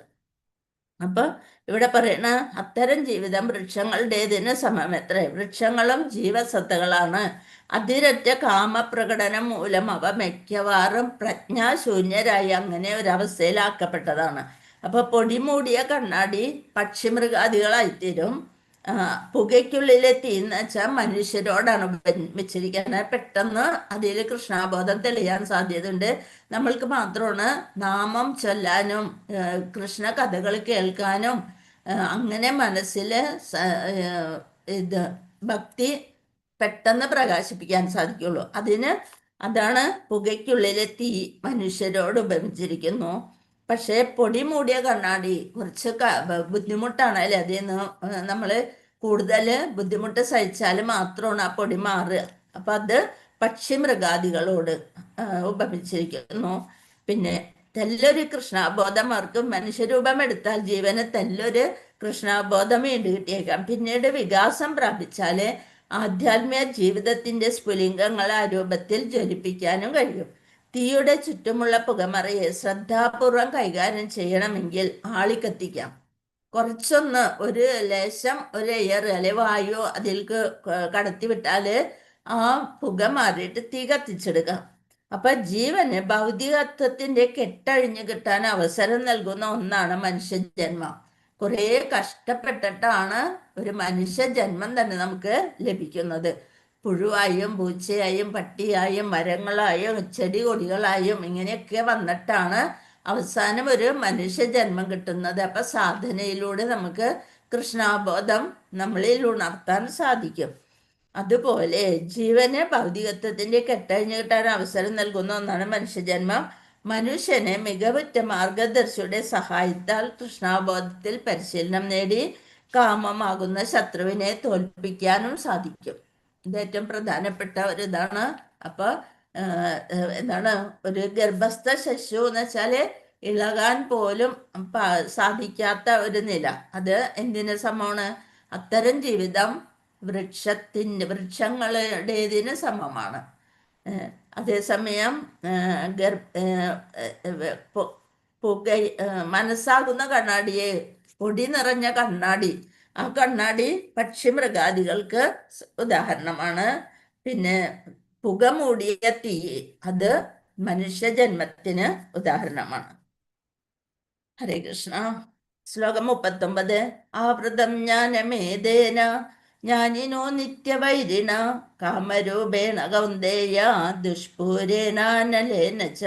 അപ്പൊ ഇവിടെ പറയണ അത്തരം ജീവിതം വൃക്ഷങ്ങളുടേതിന് സമമത്രേ. വൃക്ഷങ്ങളും ജീവസത്തകളാണ്. അതിരറ്റ കാമപ്രകടനം മൂലം അവ മിക്കവാറും പ്രജ്ഞാശൂന്യരായി അങ്ങനെ ഒരവസ്ഥയിലാക്കപ്പെട്ടതാണ്. അപ്പൊ പൊടി മൂടിയ കണ്ണാടി പക്ഷിമൃഗാദികളായിത്തീരും. പുകയ്ക്കുള്ളിലെ തീന്ന് വെച്ചാൽ മനുഷ്യരോടാണ് വെച്ചിരിക്കുന്നത്. പെട്ടെന്ന് അതിൽ കൃഷ്ണാബോധം തെളിയാൻ സാധ്യതയുണ്ട്. നമ്മൾക്ക് മാത്രമാണ് നാമം ചൊല്ലാനും കൃഷ്ണ കഥകൾ കേൾക്കാനും അങ്ങനെ മനസ്സിൽ ഇത് ഭക്തി പെട്ടെന്ന് പ്രകാശിപ്പിക്കാൻ സാധിക്കുള്ളൂ. അതാണ് പുകയ്ക്കുള്ളിലെ തീ മനുഷ്യരോട് ഉപമിച്ചിരിക്കുന്നു. പക്ഷേ പൊടി മൂടിയ കണ്ണാടി കുറച്ച് ബുദ്ധിമുട്ടാണ് അല്ലേ? അതിൽ നിന്ന് നമ്മൾ കൂടുതൽ ബുദ്ധിമുട്ട് സഹിച്ചാൽ മാത്രമാണ് ആ പൊടി മാറുക. അപ്പൊ അത് പക്ഷി മൃഗാദികളോട് ഉപമിച്ചിരിക്കുന്നു. പിന്നെ തെല്ലൊരു കൃഷ്ണാബോധം അവർക്ക് മനുഷ്യരൂപം എടുത്താൽ ജീവന് തെല്ലൊരു കൃഷ്ണാബോധം വീണ്ടും കിട്ടിയേക്കാം. പിന്നീട് വികാസം പ്രാപിച്ചാല് ആധ്യാത്മിക ജീവിതത്തിന്റെ സ്ഫുലിംഗങ്ങൾ ആ രൂപത്തിൽ ജ്വലിപ്പിക്കാനും കഴിയും. തീയുടെ ചുറ്റുമുള്ള പുകമറയെ ശ്രദ്ധാപൂർവം കൈകാര്യം ചെയ്യണമെങ്കിൽ ആളിക്കത്തിക്കാം. കുറച്ചൊന്ന് ഒരു ലേശം ഒരു എയർ അല്ലെ വായു അതിൽക്ക് കടത്തി വിട്ടാല് ആ പുക മാറിയിട്ട് തീ കത്തിച്ചെടുക്കാം. അപ്പൊ ജീവന് ഭൗതികത്വത്തിന്റെ കെട്ടഴിഞ്ഞു കിട്ടാൻ അവസരം നൽകുന്ന ഒന്നാണ് മനുഷ്യജന്മം. കുറേ കഷ്ടപ്പെട്ടിട്ടാണ് ഒരു മനുഷ്യജന്മം തന്നെ നമുക്ക് ലഭിക്കുന്നത്. പുഴുവായും പൂച്ചയായും പട്ടിയായും മരങ്ങളായും ചെടി കൊടികളായും ഇങ്ങനെയൊക്കെ വന്നിട്ടാണ് അവസാനം ഒരു മനുഷ്യജന്മം കിട്ടുന്നത്. അപ്പൊ സാധനയിലൂടെ നമുക്ക് കൃഷ്ണാബോധം നമ്മളിൽ ഉണർത്താൻ സാധിക്കും. അതുപോലെ ജീവന് ഭൗതികത്വത്തിന്റെ കെട്ടഴിഞ്ഞു കിട്ടാൻ അവസരം നൽകുന്ന ഒന്നാണ് മനുഷ്യജന്മം. മനുഷ്യനെ മികവുറ്റ മാർഗദർശിയുടെ സഹായത്താൽ കൃഷ്ണാബോധത്തിൽ പരിശീലനം നേടി കാമമാകുന്ന ശത്രുവിനെ തോൽപ്പിക്കാനും സാധിക്കും. ഇത് ഏറ്റവും പ്രധാനപ്പെട്ട ഒരു ഇതാണ്. അപ്പൊ എന്താണ് ഒരു ഗർഭസ്ഥ ശിശു എന്ന് വെച്ചാല് ഇളകാൻ പോലും സാധിക്കാത്ത ഒരു നില. അത് എന്തിനു സമമാണ്? അത്തരം ജീവിതം വൃക്ഷങ്ങളുടേതിന് സമമാണ്. അതേസമയം പുക മനസ്സാകുന്ന കണ്ണാടിയെ പൊടി നിറഞ്ഞ കണ്ണാടി, ആ കണ്ണാടി പക്ഷിമൃഗാദികൾക്ക് ഉദാഹരണമാണ്. പിന്നെ പുക മൂടിയ തീ അത് മനുഷ്യജന്മത്തിന് ഉദാഹരണമാണ്. ഹരേ കൃഷ്ണ. ശ്ലോകം 39. ആവൃതം ജ്ഞാനമേതേന ജ്ഞാനിനോ നിത്യവൈരിണ കാമരൂപേണ കൗന്ദേയ ദുഷ്പൂരേണ നലേന ച.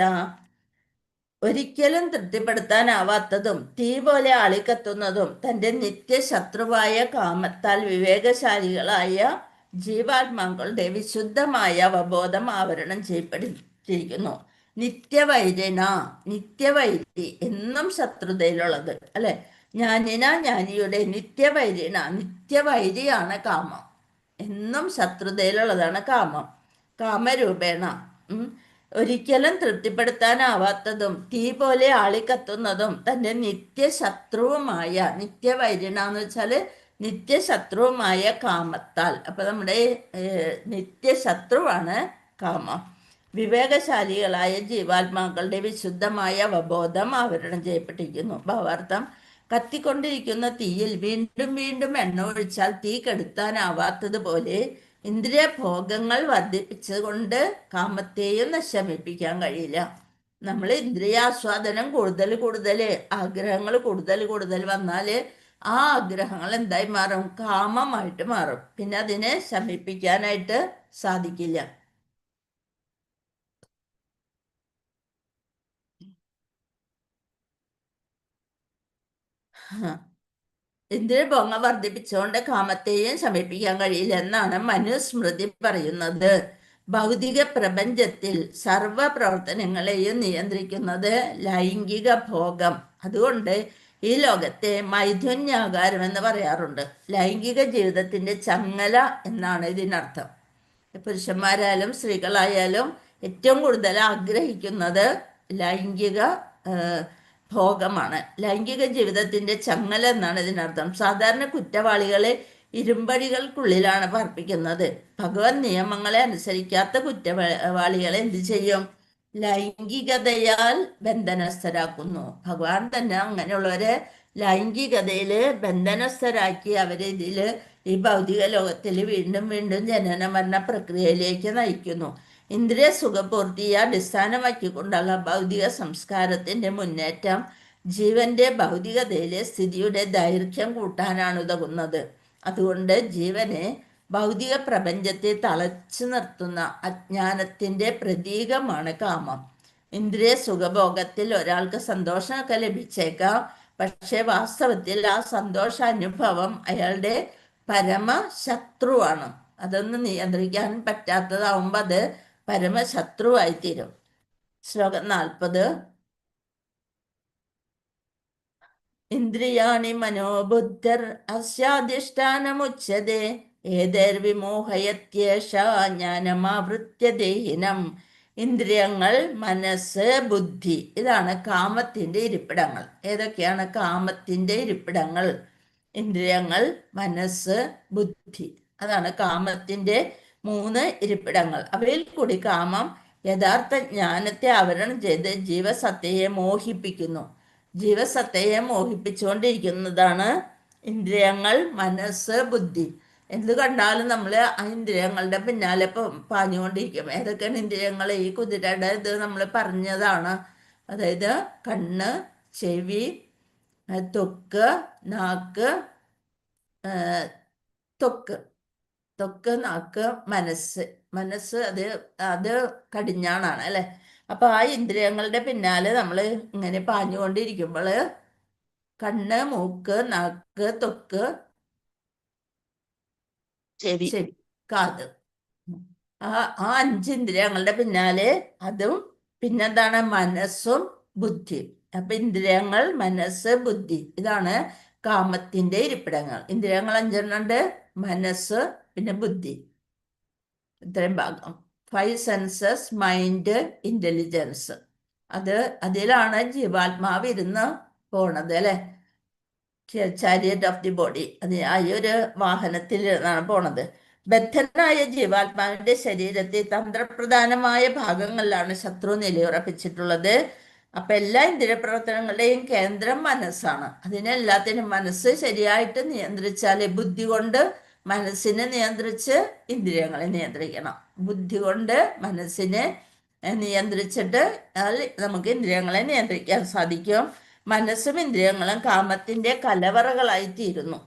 ഒരിക്കലും തൃപ്തിപ്പെടുത്താനാവാത്തതും തീ പോലെ ആളിക്കത്തുന്നതും തൻ്റെ നിത്യശത്രുവായ കാമത്താൽ വിവേകശാലികളായ ജീവാത്മാക്കളുടെ വിശുദ്ധമായ അവബോധം ആവരണം ചെയ്യപ്പെട്ടിരിക്കുന്നു. നിത്യവൈരിണ, നിത്യവൈരി, എന്നും ശത്രുതയിലുള്ളത് അല്ലെ. ജ്ഞാനിയുടെ നിത്യവൈരിണ, നിത്യവൈരിയാണ് കാമം, എന്നും ശത്രുതയിലുള്ളതാണ് കാമം. കാമരൂപേണ, ഒരിക്കലും തൃപ്തിപ്പെടുത്താനാവാത്തതും തീ പോലെ ആളിക്കത്തുന്നതും തൻ്റെ നിത്യശത്രുവുമായ, നിത്യവൈരിണ എന്ന് വെച്ചാൽ നിത്യശത്രുവുമായ കാമത്താൽ. അപ്പൊ നമ്മുടെ നിത്യശത്രുവാണ് കാമം. വിവേകശാലികളായ ജീവാത്മാക്കളുടെ വിശുദ്ധമായ അവബോധം ആവരണം ചെയ്യപ്പെട്ടിരിക്കുന്നു. ഭാവാർത്ഥം: കത്തിക്കൊണ്ടിരിക്കുന്ന തീയിൽ വീണ്ടും വീണ്ടും എണ്ണ ഒഴിച്ചാൽ തീ കെടുത്താനാവാത്തതുപോലെ ഇന്ദ്രിയ ഭോഗങ്ങൾ വർദ്ധിപ്പിച്ചുകൊണ്ട് കാമത്തെയും ശമിപ്പിക്കാൻ കഴിയില്ല. നമ്മൾ ഇന്ദ്രിയാസ്വാദനം കൂടുതൽ ആഗ്രഹങ്ങൾ കൂടുതൽ വന്നാൽ ആ ആഗ്രഹങ്ങൾ എന്തായി മാറും? കാമമായിട്ട് മാറും. പിന്നെ അതിനെ ശമിപ്പിക്കാനായിട്ട് സാധിക്കില്ല. ഇന്ദ്രിയഭോഗം വർദ്ധിപ്പിച്ചുകൊണ്ട് കാമത്തെയും ശമിപ്പിക്കാൻ കഴിയില്ല എന്നാണ് മനുസ്മൃതി പറയുന്നത്. ഭൗതിക പ്രപഞ്ചത്തിൽ സർവ പ്രവർത്തനങ്ങളെയും നിയന്ത്രിക്കുന്നത് ലൈംഗിക ഭോഗം. അതുകൊണ്ട് ഈ ലോകത്തെ മൈഥുന്യാകാരം എന്ന് പറയാറുണ്ട്. ലൈംഗിക ജീവിതത്തിന്റെ ചങ്ങല എന്നാണ് ഇതിനർത്ഥം. പുരുഷന്മാരായാലും സ്ത്രീകളായാലും ഏറ്റവും കൂടുതൽ ആഗ്രഹിക്കുന്നത് ലൈംഗിക ഭോഗമാണ്. ലൈംഗിക ജീവിതത്തിന്റെ ചങ്ങല എന്നാണ് ഇതിനർത്ഥം. സാധാരണ കുറ്റവാളികളെ ഇരുമ്പഴികൾക്കുള്ളിലാണ് പാർപ്പിക്കുന്നത്. ഭഗവത് നിയമങ്ങളെ അനുസരിക്കാത്ത കുറ്റവാളികളെ എന്ത് ചെയ്യും? ലൈംഗികതയാൽ ബന്ധനസ്ഥരാക്കുന്നു. ഭഗവാൻ തന്നെ അങ്ങനെയുള്ളവരെ ലൈംഗികതയില് ബന്ധനസ്ഥരാക്കി അവരെ ഇതില് ഈ ഭൗതിക ലോകത്തിൽ വീണ്ടും വീണ്ടും ജനന മരണ പ്രക്രിയയിലേക്ക് നയിക്കുന്നു. ഇന്ദ്രിയ സുഖപൂർത്തിയെ അടിസ്ഥാനമാക്കിക്കൊണ്ടുള്ള ഭൗതിക സംസ്കാരത്തിന്റെ മുന്നേറ്റം ജീവന്റെ ഭൗതികതയിലെ സ്ഥിതിയുടെ ദൈർഘ്യം കൂട്ടാനാണ് ഉതകുന്നത്. അതുകൊണ്ട് ജീവനെ ഭൗതിക പ്രപഞ്ചത്തെ തളച്ചു നിർത്തുന്ന അജ്ഞാനത്തിന്റെ പ്രതീകമാണ് കാമം. ഇന്ദ്രിയ സുഖഭോഗത്തിൽ ഒരാൾക്ക് സന്തോഷമൊക്കെ ലഭിച്ചേക്കാം, പക്ഷെ വാസ്തവത്തിൽ ആ സന്തോഷാനുഭവം അയാളുടെ പരമശത്രുവാണ്. അതൊന്നും നിയന്ത്രിക്കാൻ പറ്റാത്തതാവുമ്പോൾ അത് പരമശത്രുവായിത്തീരും. ശ്ലോകം 40. ഇന്ദ്രിയാണി മനോബുദ്ധർ അസ്യാധിഷ്ഠാനമുച്യതേ ഏതൈർവിമോഹയത്യേഷ ജ്ഞാനമാവൃത്യ ദേഹിനം. ഇന്ദ്രിയങ്ങൾ, മനസ്സ്, ബുദ്ധി, ഇതാണ് കാമത്തിന്റെ ഇരിപ്പിടങ്ങൾ. ഏതൊക്കെയാണ് കാമത്തിന്റെ ഇരിപ്പിടങ്ങൾ? ഇന്ദ്രിയങ്ങൾ, മനസ്സ്, ബുദ്ധി, അതാണ് കാമത്തിന്റെ 3 ഇരിപ്പിടങ്ങൾ. അവയിൽ കൂടി കാമം യഥാർത്ഥ ജ്ഞാനത്തെ ആവരണം ചെയ്ത് ജീവസത്തയെ മോഹിപ്പിക്കുന്നു. ജീവസത്തയെ മോഹിപ്പിച്ചുകൊണ്ടിരിക്കുന്നതാണ് ഇന്ദ്രിയങ്ങൾ, മനസ്സ്, ബുദ്ധി. എന്ത് കണ്ടാലും നമ്മൾ ആ ഇന്ദ്രിയങ്ങളുടെ പിന്നാലെ പാഞ്ഞുകൊണ്ടിരിക്കും. ഏതൊക്കെയാണ് ഇന്ദ്രിയങ്ങൾ? ഈ കുതിരയുടെ ഇത് നമ്മൾ പറഞ്ഞതാണ്. അതായത് കണ്ണ്, ചെവി, ത്വക്ക്, നാക്ക്, ത്വക്ക്, നാക്ക്, മനസ്സ് അത് കടിഞ്ഞാണാണ് അല്ലെ. അപ്പൊ ആ ഇന്ദ്രിയങ്ങളുടെ പിന്നാലെ നമ്മൾ ഇങ്ങനെ പാഞ്ഞുകൊണ്ടിരിക്കുമ്പോൾ കണ്ണ്, മൂക്ക്, നാക്ക്, ത്വക്ക്, ചെവി, കാത്, ആ 5 ഇന്ദ്രിയങ്ങളുടെ പിന്നാലെ അതും പിന്നെന്താണ്? മനസ്സും ബുദ്ധിയും. അപ്പൊ ഇന്ദ്രിയങ്ങൾ, മനസ്സ്, ബുദ്ധി, ഇതാണ് കാമത്തിന്റെ ഇരിപ്പിടങ്ങൾ. ഇന്ദ്രിയങ്ങൾ 5 ഉണ്ട്, മനസ്സ്, പിന്നെ ബുദ്ധി, ഇത്രയും ഭാഗം. 5 സെൻസസ്, മൈൻഡ്, ഇന്റലിജൻസ്, അതിലാണ് ജീവാത്മാവ് ഇരുന്ന് പോണത് അല്ലെ. ചാരിയറ്റ് ഓഫ് ദി ബോഡി, ആ ഒരു വാഹനത്തിൽ ആണ് പോണത്. ബദ്ധനായ ജീവാത്മാവിന്റെ ശരീരത്തിൽ തന്ത്രപ്രധാനമായ ഭാഗങ്ങളിലാണ് ശത്രു നിലയുറപ്പിച്ചിട്ടുള്ളത്. അപ്പൊ എല്ലാ ഇന്ദ്രിയപ്രവർത്തനങ്ങളുടെയും കേന്ദ്രം മനസ്സാണ്. അതിനെല്ലാത്തിനും മനസ്സ് ശരിയായിട്ട് നിയന്ത്രിച്ചാൽ, ബുദ്ധി കൊണ്ട് മനസ്സിനെ നിയന്ത്രിച്ച് ഇന്ദ്രിയങ്ങളെ നിയന്ത്രിക്കണം. ബുദ്ധി കൊണ്ട് മനസ്സിനെ നിയന്ത്രിച്ചിട്ട് നമുക്ക് ഇന്ദ്രിയങ്ങളെ നിയന്ത്രിക്കാൻ സാധിക്കും. മനസ്സും ഇന്ദ്രിയങ്ങളും കാമത്തിന്റെ കലവറകളായി തീരുന്നു.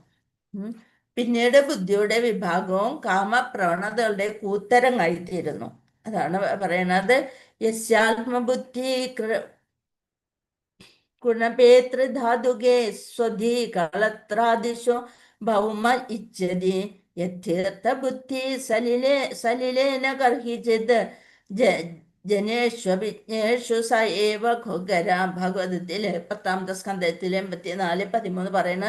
പിന്നീട് ബുദ്ധിയുടെ വിഭാഗവും കാമപ്രവണതകളുടെ കൂത്തരങ്ങായി തീരുന്നു. അതാണ് പറയണത്. യസ്യാത്മബുദ്ധി गुणपेतृधातुके स्वधी കളത്രാദിഷു ഭൗമ ഇച്ഛതി യഥേർത്ഥബുദ്ധി സലിലേന ഗർഹിച്ചിത് ജനേഷു വിജ്ഞേഷു സ ഏവ ഖുഗര. ഭഗവതത്തില് 10ാമത്തെ സ്കന്ധത്തില് 84-13 പറയുന്ന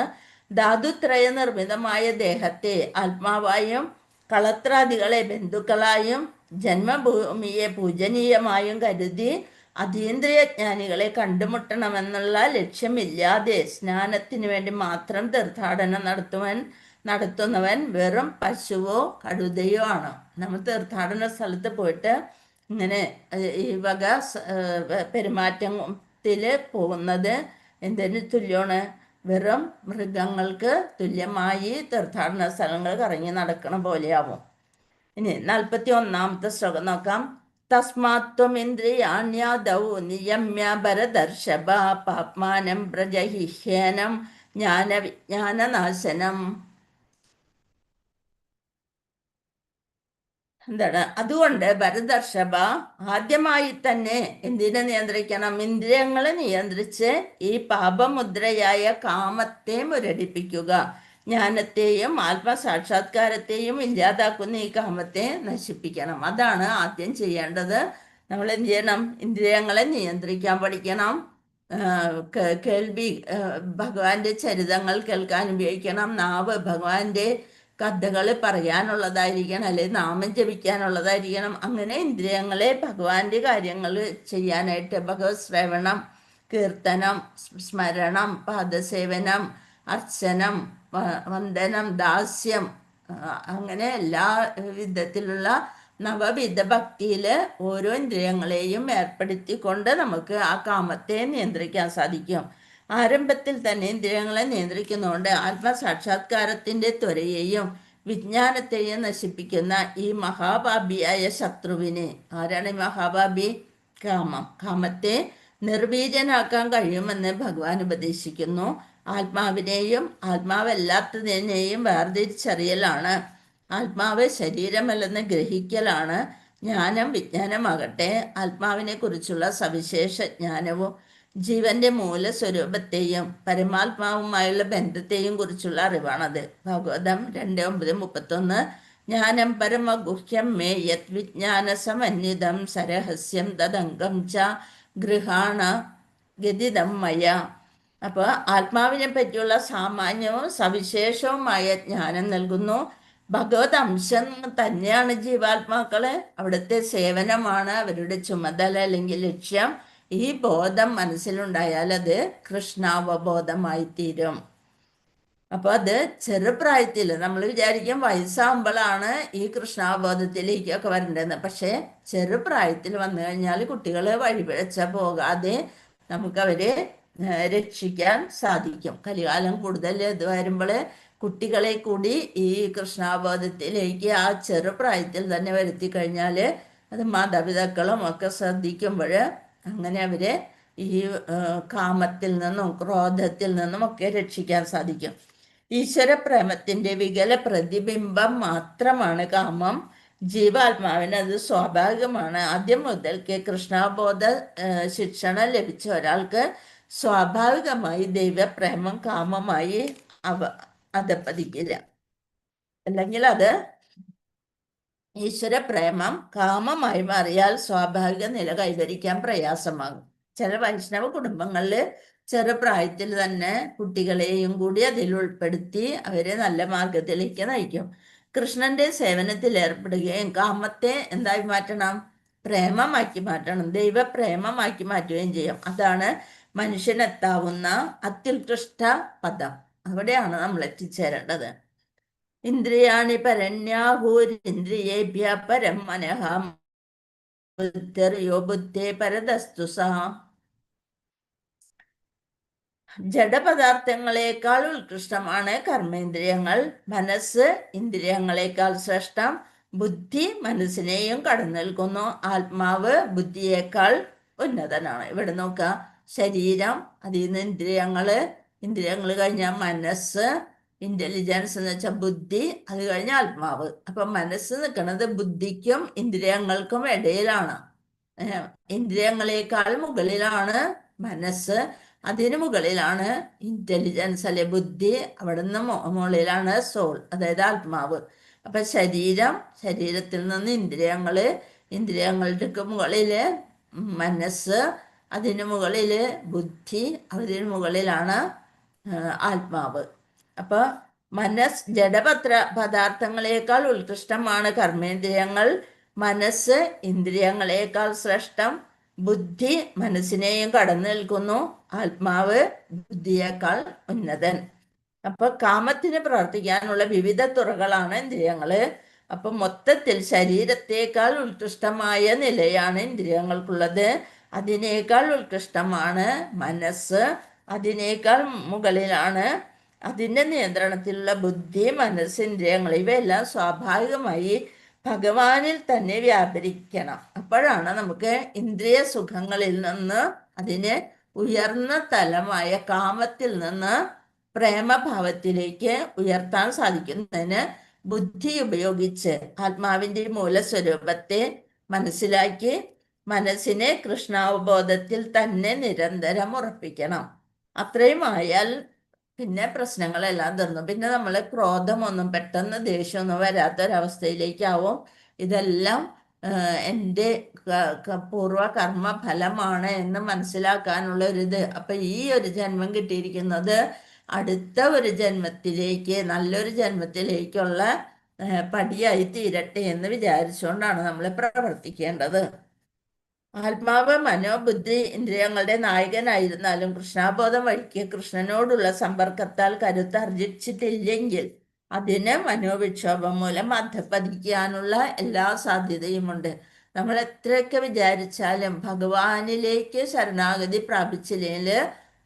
ധാതുത്രയ നിർമ്മിതമായ ദേഹത്തെ ആത്മാവായും കളത്രാദികളെ ബന്ധുക്കളായും ജന്മഭൂമിയെ പൂജനീയമായും കരുതി അതീന്ദ്രിയജ്ഞാനികളെ കണ്ടുമുട്ടണമെന്നുള്ള ലക്ഷ്യമില്ലാതെ സ്നാനത്തിന് വേണ്ടി മാത്രം തീർത്ഥാടനം നടത്തുന്നവൻ വെറും പശുവോ കഴുതയോ ആണ്. നമ്മൾ തീർത്ഥാടന സ്ഥലത്ത് പോയിട്ട് ഇങ്ങനെ ഈ വക പെരുമാറ്റത്തിൽ പോകുന്നത് എന്തിനു തുല്യമാണ്? വെറും മൃഗങ്ങൾക്ക് തുല്യമായി തീർത്ഥാടന സ്ഥലങ്ങൾ കറങ്ങി നടക്കണ പോലെയാവും. ഇനി 41ാമത്തെ ശ്ലോകം നോക്കാം. തസ്മാത്വമിന്ദ്രിയാണ്യാദൗ നിയമ്യ ഭരതർഷഭ പാപ്മാനം പ്രജഹിഹ്യേനം ജ്ഞാനവിജ്ഞാനനാശനം. എന്താണ്? അതുകൊണ്ട് ഭരതർഷഭ ആദ്യമായി തന്നെ എന്തിനെ നിയന്ത്രിക്കണം? ഇന്ദ്രിയങ്ങളെ നിയന്ത്രിച്ച് ഈ പാപമുദ്രയായ കാമത്തെ മുരടിപ്പിക്കുക. ജ്ഞാനത്തെയും ആത്മസാക്ഷാത്കാരത്തെയും ഇല്ലാതാക്കുന്ന ഈ കാമത്തെ നശിപ്പിക്കണം. അതാണ് ആദ്യം ചെയ്യേണ്ടത്. നമ്മൾ എന്ത് ചെയ്യണം? ഇന്ദ്രിയങ്ങളെ നിയന്ത്രിക്കാൻ പഠിക്കണം. കേൾവി ഭഗവാന്റെ ചരിതങ്ങൾ കേൾക്കാൻ ഉപയോഗിക്കണം. നാവ് ഭഗവാന്റെ കഥകൾ പറയാനുള്ളതായിരിക്കണം, അല്ലെങ്കിൽ നാമം ജപിക്കാനുള്ളതായിരിക്കണം. അങ്ങനെ ഇന്ദ്രിയങ്ങളെ ഭഗവാന്റെ കാര്യങ്ങൾ ചെയ്യാനായിട്ട് ഭഗവത് ശ്രവണം, കീർത്തനം, സ്മരണം, പാദസേവനം, അർച്ചനം, വന്ദനം, ദാസ്യം, അങ്ങനെ എല്ലാ വിധത്തിലുള്ള നവവിധ ഭക്തിയിൽ ഓരോ ഇന്ദ്രിയങ്ങളെയും ഏർപ്പെടുത്തിക്കൊണ്ട് നമുക്ക് ആ കാമത്തെ നിയന്ത്രിക്കാൻ സാധിക്കും. ആരംഭത്തിൽ തന്നെ ഇന്ദ്രിയങ്ങളെ നിയന്ത്രിക്കുന്നതുകൊണ്ട് ആത്മസാക്ഷാത്കാരത്തിൻ്റെ ത്വരയെയും വിജ്ഞാനത്തെയും നശിപ്പിക്കുന്ന ഈ മഹാപാപിയായ ശത്രുവിനെ, ആരാണ് ഈ മഹാപാപി? കാമത്തെ നിർവീര്യനാക്കാൻ കഴിയുമെന്ന് ഭഗവാൻ ഉപദേശിക്കുന്നു. ആത്മാവിനെയും ആത്മാവല്ലാത്തതിനെയും വേർതിരിച്ചറിയലാണ്. ആത്മാവ് ശരീരമല്ലെന്ന് ഗ്രഹിക്കലാണ് ജ്ഞാനം. വിജ്ഞാനമാകട്ടെ ആത്മാവിനെ കുറിച്ചുള്ള സവിശേഷ ജ്ഞാനവും ജീവന്റെ മൂലസ്വരൂപത്തെയും പരമാത്മാവുമായുള്ള ബന്ധത്തെയും കുറിച്ചുള്ള അറിവാണത്. ഭാഗവതം 2:9-31. ജ്ഞാനം പരമഗുഹ്യം മേ യത് വിജ്ഞാന സമന്വിതം സരഹസ്യം തദംഗം ച ഗൃഹാണ ഗതിദം മയ. അപ്പോൾ ആത്മാവിനെ പറ്റിയുള്ള സാമാന്യവും സവിശേഷവുമായ ജ്ഞാനം നൽകുന്നു. ഭഗവത് അംശം തന്നെയാണ് ജീവാത്മാക്കള്. അവിടുത്തെ സേവനമാണ് അവരുടെ ചുമതല അല്ലെങ്കിൽ ലക്ഷ്യം. ഈ ബോധം മനസ്സിലുണ്ടായാൽ അത് കൃഷ്ണാവബോധമായി തീരും. അപ്പോൾ അത് ചെറുപ്രായത്തിൽ നമ്മൾ വിചാരിക്കും വയസ്സാകുമ്പോഴാണ് ഈ കൃഷ്ണാവബോധത്തിലേക്കൊക്കെ വരേണ്ടതെന്ന്. പക്ഷേ ചെറുപ്രായത്തിൽ വന്നു കഴിഞ്ഞാൽ കുട്ടികൾ വഴിപിഴച്ച പോകാതെ നമുക്കവരെ രക്ഷിക്കാൻ സാധിക്കും. കലികാലം കൂടുതൽ ഇത് വരുമ്പോൾ കുട്ടികളെ കൂടി ഈ കൃഷ്ണാവബോധത്തിലേക്ക് ആ ചെറുപ്രായത്തിൽ തന്നെ വരുത്തി കഴിഞ്ഞാൽ അത് മാതാപിതാക്കളും ഒക്കെ ശ്രദ്ധിക്കുമ്പോൾ അങ്ങനെ അവരെ ഈ കാമത്തിൽ നിന്നും ക്രോധത്തിൽ നിന്നും ഒക്കെ രക്ഷിക്കാൻ സാധിക്കും. ഈശ്വരപ്രേമത്തിൻ്റെ വികല പ്രതിബിംബം മാത്രമാണ് കാമം. ജീവാത്മാവിന് അത് സ്വാഭാവികമാണ്. ആദ്യം മുതൽക്ക് കൃഷ്ണാബോധ ശിക്ഷണം ലഭിച്ച ഒരാൾക്ക് സ്വാഭാവികമായി ദൈവപ്രേമം കാമമായി അധപ്പതിക്കില്ല. അല്ലെങ്കിൽ അത് ഈശ്വരപ്രേമം കാമമായി മാറിയാൽ സ്വാഭാവിക നില കൈവരിക്കാൻ പ്രയാസമാകും. ചില വൈഷ്ണവ കുടുംബങ്ങളിൽ ചെറുപ്രായത്തിൽ തന്നെ കുട്ടികളെയും കൂടി അതിൽ ഉൾപ്പെടുത്തി അവരെ നല്ല മാർഗത്തിലേക്ക് നയിക്കും. കൃഷ്ണന്റെ സേവനത്തിൽ ഏർപ്പെടുകയും കാമത്തെ എന്തായി മാറ്റണം? പ്രേമമാക്കി മാറ്റണം. ദൈവപ്രേമമാക്കി മാറ്റുകയും ചെയ്യും. അതാണ് മനുഷ്യനെത്താവുന്ന അത്യുത്കൃഷ്ട പദം. അവിടെയാണ് നമ്മൾ എത്തിച്ചേരേണ്ടത്. ഇന്ദ്രിയാണി പരന്യാഹൂരിന്ദ്രിയേഭ്യ പരം മനഃ ബുദ്ധിർയോ ബുദ്ധേ പരതസ്തു സ. ജഡപദാർത്ഥങ്ങളെക്കാൾ ഉത്കൃഷ്ടമാണ് കർമ്മേന്ദ്രിയങ്ങൾ. മനസ്സ് ഇന്ദ്രിയങ്ങളെക്കാൾ ശ്രേഷ്ഠം. ബുദ്ധി മനസ്സിനെയും കടന്നു നിൽക്കുന്നു. ആത്മാവ് ബുദ്ധിയേക്കാൾ ഉന്നതനാണ്. ഇവിടെ നോക്കാം, ശരീരം, അതിൽ നിന്ന് ഇന്ദ്രിയങ്ങൾ കഴിഞ്ഞാൽ മനസ്സ്, ഇന്റലിജൻസ് എന്ന് വെച്ചാൽ ബുദ്ധി, അത് കഴിഞ്ഞ ആത്മാവ്. അപ്പം മനസ്സ് നിൽക്കുന്നത് ബുദ്ധിക്കും ഇന്ദ്രിയങ്ങൾക്കും ഇടയിലാണ്. ഇന്ദ്രിയങ്ങളെക്കാൾ മുകളിലാണ് മനസ്സ്. അതിനു മുകളിലാണ് ഇന്റലിജൻസ് അല്ലെ ബുദ്ധി, അവിടുന്ന് മുകളിലാണ് സോൾ, അതായത് ആത്മാവ്. അപ്പൊ ശരീരത്തിൽ നിന്ന് ഇന്ദ്രിയങ്ങള്, ഇന്ദ്രിയങ്ങളുടെ മുകളില് മനസ്സ്, അതിനു മുകളില് ബുദ്ധി, അതിനു മുകളിലാണ് ആത്മാവ്. അപ്പൊ പദാർത്ഥങ്ങളെക്കാൾ ഉത്കൃഷ്ടമാണ് കർമ്മേന്ദ്രിയങ്ങൾ, മനസ്സ് ഇന്ദ്രിയങ്ങളെക്കാൾ ശ്രേഷ്ഠം, ബുദ്ധി മനസ്സിനെയും കടന്നു നിൽക്കുന്നു, ആത്മാവ് ബുദ്ധിയേക്കാൾ ഉന്നതൻ. അപ്പൊ കാമത്തിന് പ്രവർത്തിക്കാനുള്ള വിവിധ തുറകളാണ് ഇന്ദ്രിയങ്ങള്. അപ്പൊ മൊത്തത്തിൽ ശരീരത്തേക്കാൾ ഉത്കൃഷ്ടമായ നിലയാണ് ഇന്ദ്രിയങ്ങൾക്കുള്ളത്. അതിനേക്കാൾ ഉത്കൃഷ്ടമാണ് മനസ്സ്, അതിനേക്കാൾ മുകളിലാണ് അതിൻ്റെ നിയന്ത്രണത്തിലുള്ള ബുദ്ധി, മനസ്സ്, ഇന്ദ്രിയങ്ങൾ. ഇവയെല്ലാം സ്വാഭാവികമായി ഭഗവാനിൽ തന്നെ വ്യാപരിക്കണം. അപ്പോഴാണ് നമുക്ക് ഇന്ദ്രിയ സുഖങ്ങളിൽ നിന്ന് അതിനെ ഉയർന്ന തലമായ കാമത്തിൽ നിന്ന് പ്രേമഭാവത്തിലേക്ക് ഉയർത്താൻ സാധിക്കുന്നതിന് ബുദ്ധി ഉപയോഗിച്ച് ആത്മാവിൻ്റെ മൂലസ്വരൂപത്തെ മനസ്സിലാക്കി മനസ്സിനെ കൃഷ്ണാവബോധത്തിൽ തന്നെ നിരന്തരം ഉറപ്പിക്കണം. അത്രയും ആയാൽ പിന്നെ പ്രശ്നങ്ങളെല്ലാം തീർന്നു. പിന്നെ നമ്മൾ ക്രോധമൊന്നും, പെട്ടെന്ന് ദേഷ്യമൊന്നും വരാത്തൊരവസ്ഥയിലേക്കാവും. ഇതെല്ലാം എൻ്റെ പൂർവ്വ കർമ്മ ഫലമാണ് എന്ന് മനസ്സിലാക്കാനുള്ള ഒരിത്. അപ്പം ഈ ഒരു ജന്മം കിട്ടിയിരിക്കുന്നത് അടുത്ത ഒരു ജന്മത്തിലേക്ക്, നല്ലൊരു ജന്മത്തിലേക്കുള്ള പടിയായി തീരട്ടെ എന്ന് വിചാരിച്ചുകൊണ്ടാണ് നമ്മൾ പ്രവർത്തിക്കേണ്ടത്. ആത്മാവ് മനോബുദ്ധി ഇന്ദ്രിയങ്ങളുടെ നായകനായിരുന്നാലും കൃഷ്ണാബോധം വഴിക്ക് കൃഷ്ണനോടുള്ള സമ്പർക്കത്താൽ കരുത്താർജിച്ചിട്ടില്ലെങ്കിൽ അതിന് മനോവിക്ഷോഭം മൂലം അധപ്പതിക്കാനുള്ള എല്ലാ സാധ്യതയുമുണ്ട്. നമ്മൾ എത്രയൊക്കെ വിചാരിച്ചാലും ഭഗവാനിലേക്ക് ശരണാഗതി പ്രാപിച്ചില്ലെങ്കിൽ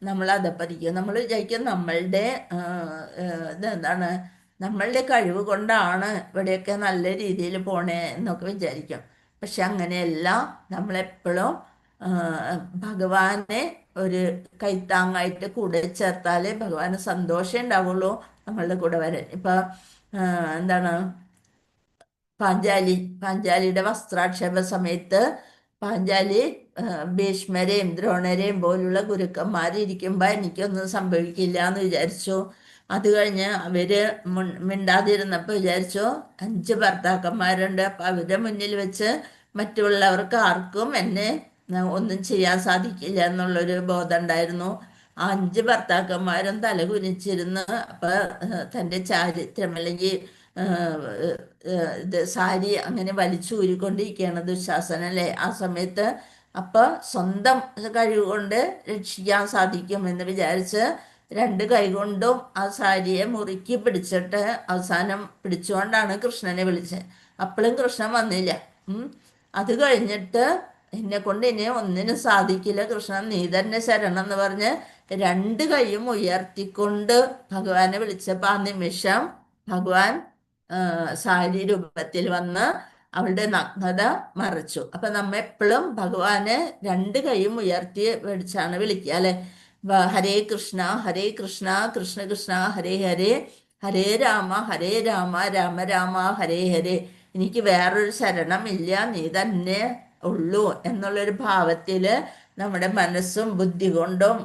നമ്മൾ അധപ്പതിക്കും. നമ്മൾ വിചാരിക്കും ഇതെന്താണ്, നമ്മളുടെ കഴിവ് കൊണ്ടാണ് ഇവിടെയൊക്കെ നല്ല രീതിയിൽ പോണേ എന്നൊക്കെ വിചാരിക്കും. പക്ഷെ അങ്ങനെയല്ല. നമ്മളെപ്പോഴും ഭഗവാനെ ഒരു കൈത്താങ്ങായിട്ട് കൂടെ ചേർത്താലേ ഭഗവാന് സന്തോഷം ഉണ്ടാവുള്ളൂ നമ്മളുടെ കൂടെ വരാൻ. ഇപ്പം എന്താണ്, പാഞ്ചാലിയുടെ വസ്ത്രാക്ഷേപ സമയത്ത് പാഞ്ചാലി ഭീഷ്മരെയും ദ്രോണരെയും പോലുള്ള ഗുരുക്കന്മാരിയ്ക്കുമ്പോൾ എനിക്കൊന്നും സംഭവിക്കില്ല എന്ന് വിചാരിച്ചു. അത് കഴിഞ്ഞ് അവര് മിണ്ടാതിരുന്നപ്പോൾ വിചാരിച്ചു 5 ഭർത്താക്കന്മാരുണ്ട്, അപ്പം അവരുടെ മുന്നിൽ വെച്ച് മറ്റുള്ളവർക്ക് ആർക്കും എന്നെ ഒന്നും ചെയ്യാൻ സാധിക്കില്ല എന്നുള്ളൊരു ബോധം ഉണ്ടായിരുന്നു. ആ 5 ഭർത്താക്കന്മാരും തലകുനിച്ചിരുന്ന് അപ്പം തൻ്റെ ചാരിത്രം അല്ലെങ്കിൽ സാരി അങ്ങനെ വലിച്ചൂരിക്കൊണ്ടിരിക്കുകയാണ് ദുശാസനല്ലേ. ആ സമയത്ത് അപ്പം സ്വന്തം കഴിവ് കൊണ്ട് രക്ഷിക്കാൻ സാധിക്കും എന്ന് വിചാരിച്ച് 2 കൈകൊണ്ടും ആ സാരിയെ മുറുക്കി പിടിച്ചിട്ട് അവസാനം പിടിച്ചുകൊണ്ടാണ് കൃഷ്ണനെ വിളിച്ചത്. അപ്പോഴും കൃഷ്ണൻ വന്നില്ല. അത് കഴിഞ്ഞിട്ട് എന്നെ കൊണ്ട് ഇനി ഒന്നിനും സാധിക്കില്ല കൃഷ്ണൻ, നീ തന്നെ ശരണം എന്ന് പറഞ്ഞ് 2 കൈയും ഉയർത്തിക്കൊണ്ട് ഭഗവാനെ വിളിച്ചപ്പോൾ ആ നിമിഷം ഭഗവാൻ സാരി രൂപത്തിൽ വന്ന് അവളുടെ നഗ്നത മറച്ചു. അപ്പം നമ്മ എപ്പോഴും ഭഗവാനെ 2 കൈയും ഉയർത്തി പിടിച്ചാണ് വിളിക്കുക അല്ലെ. ഹരേ കൃഷ്ണ കൃഷ്ണ കൃഷ്ണ ഹരേ ഹരേ, ഹരേ രാമ രാമ രാമ ഹരേ ഹരേ. എനിക്ക് വേറൊരു ശരണമില്ല, നീ തന്നെ ഉള്ളൂ എന്നുള്ളൊരു ഭാവത്തിൽ നമ്മുടെ മനസ്സും ബുദ്ധി കൊണ്ടും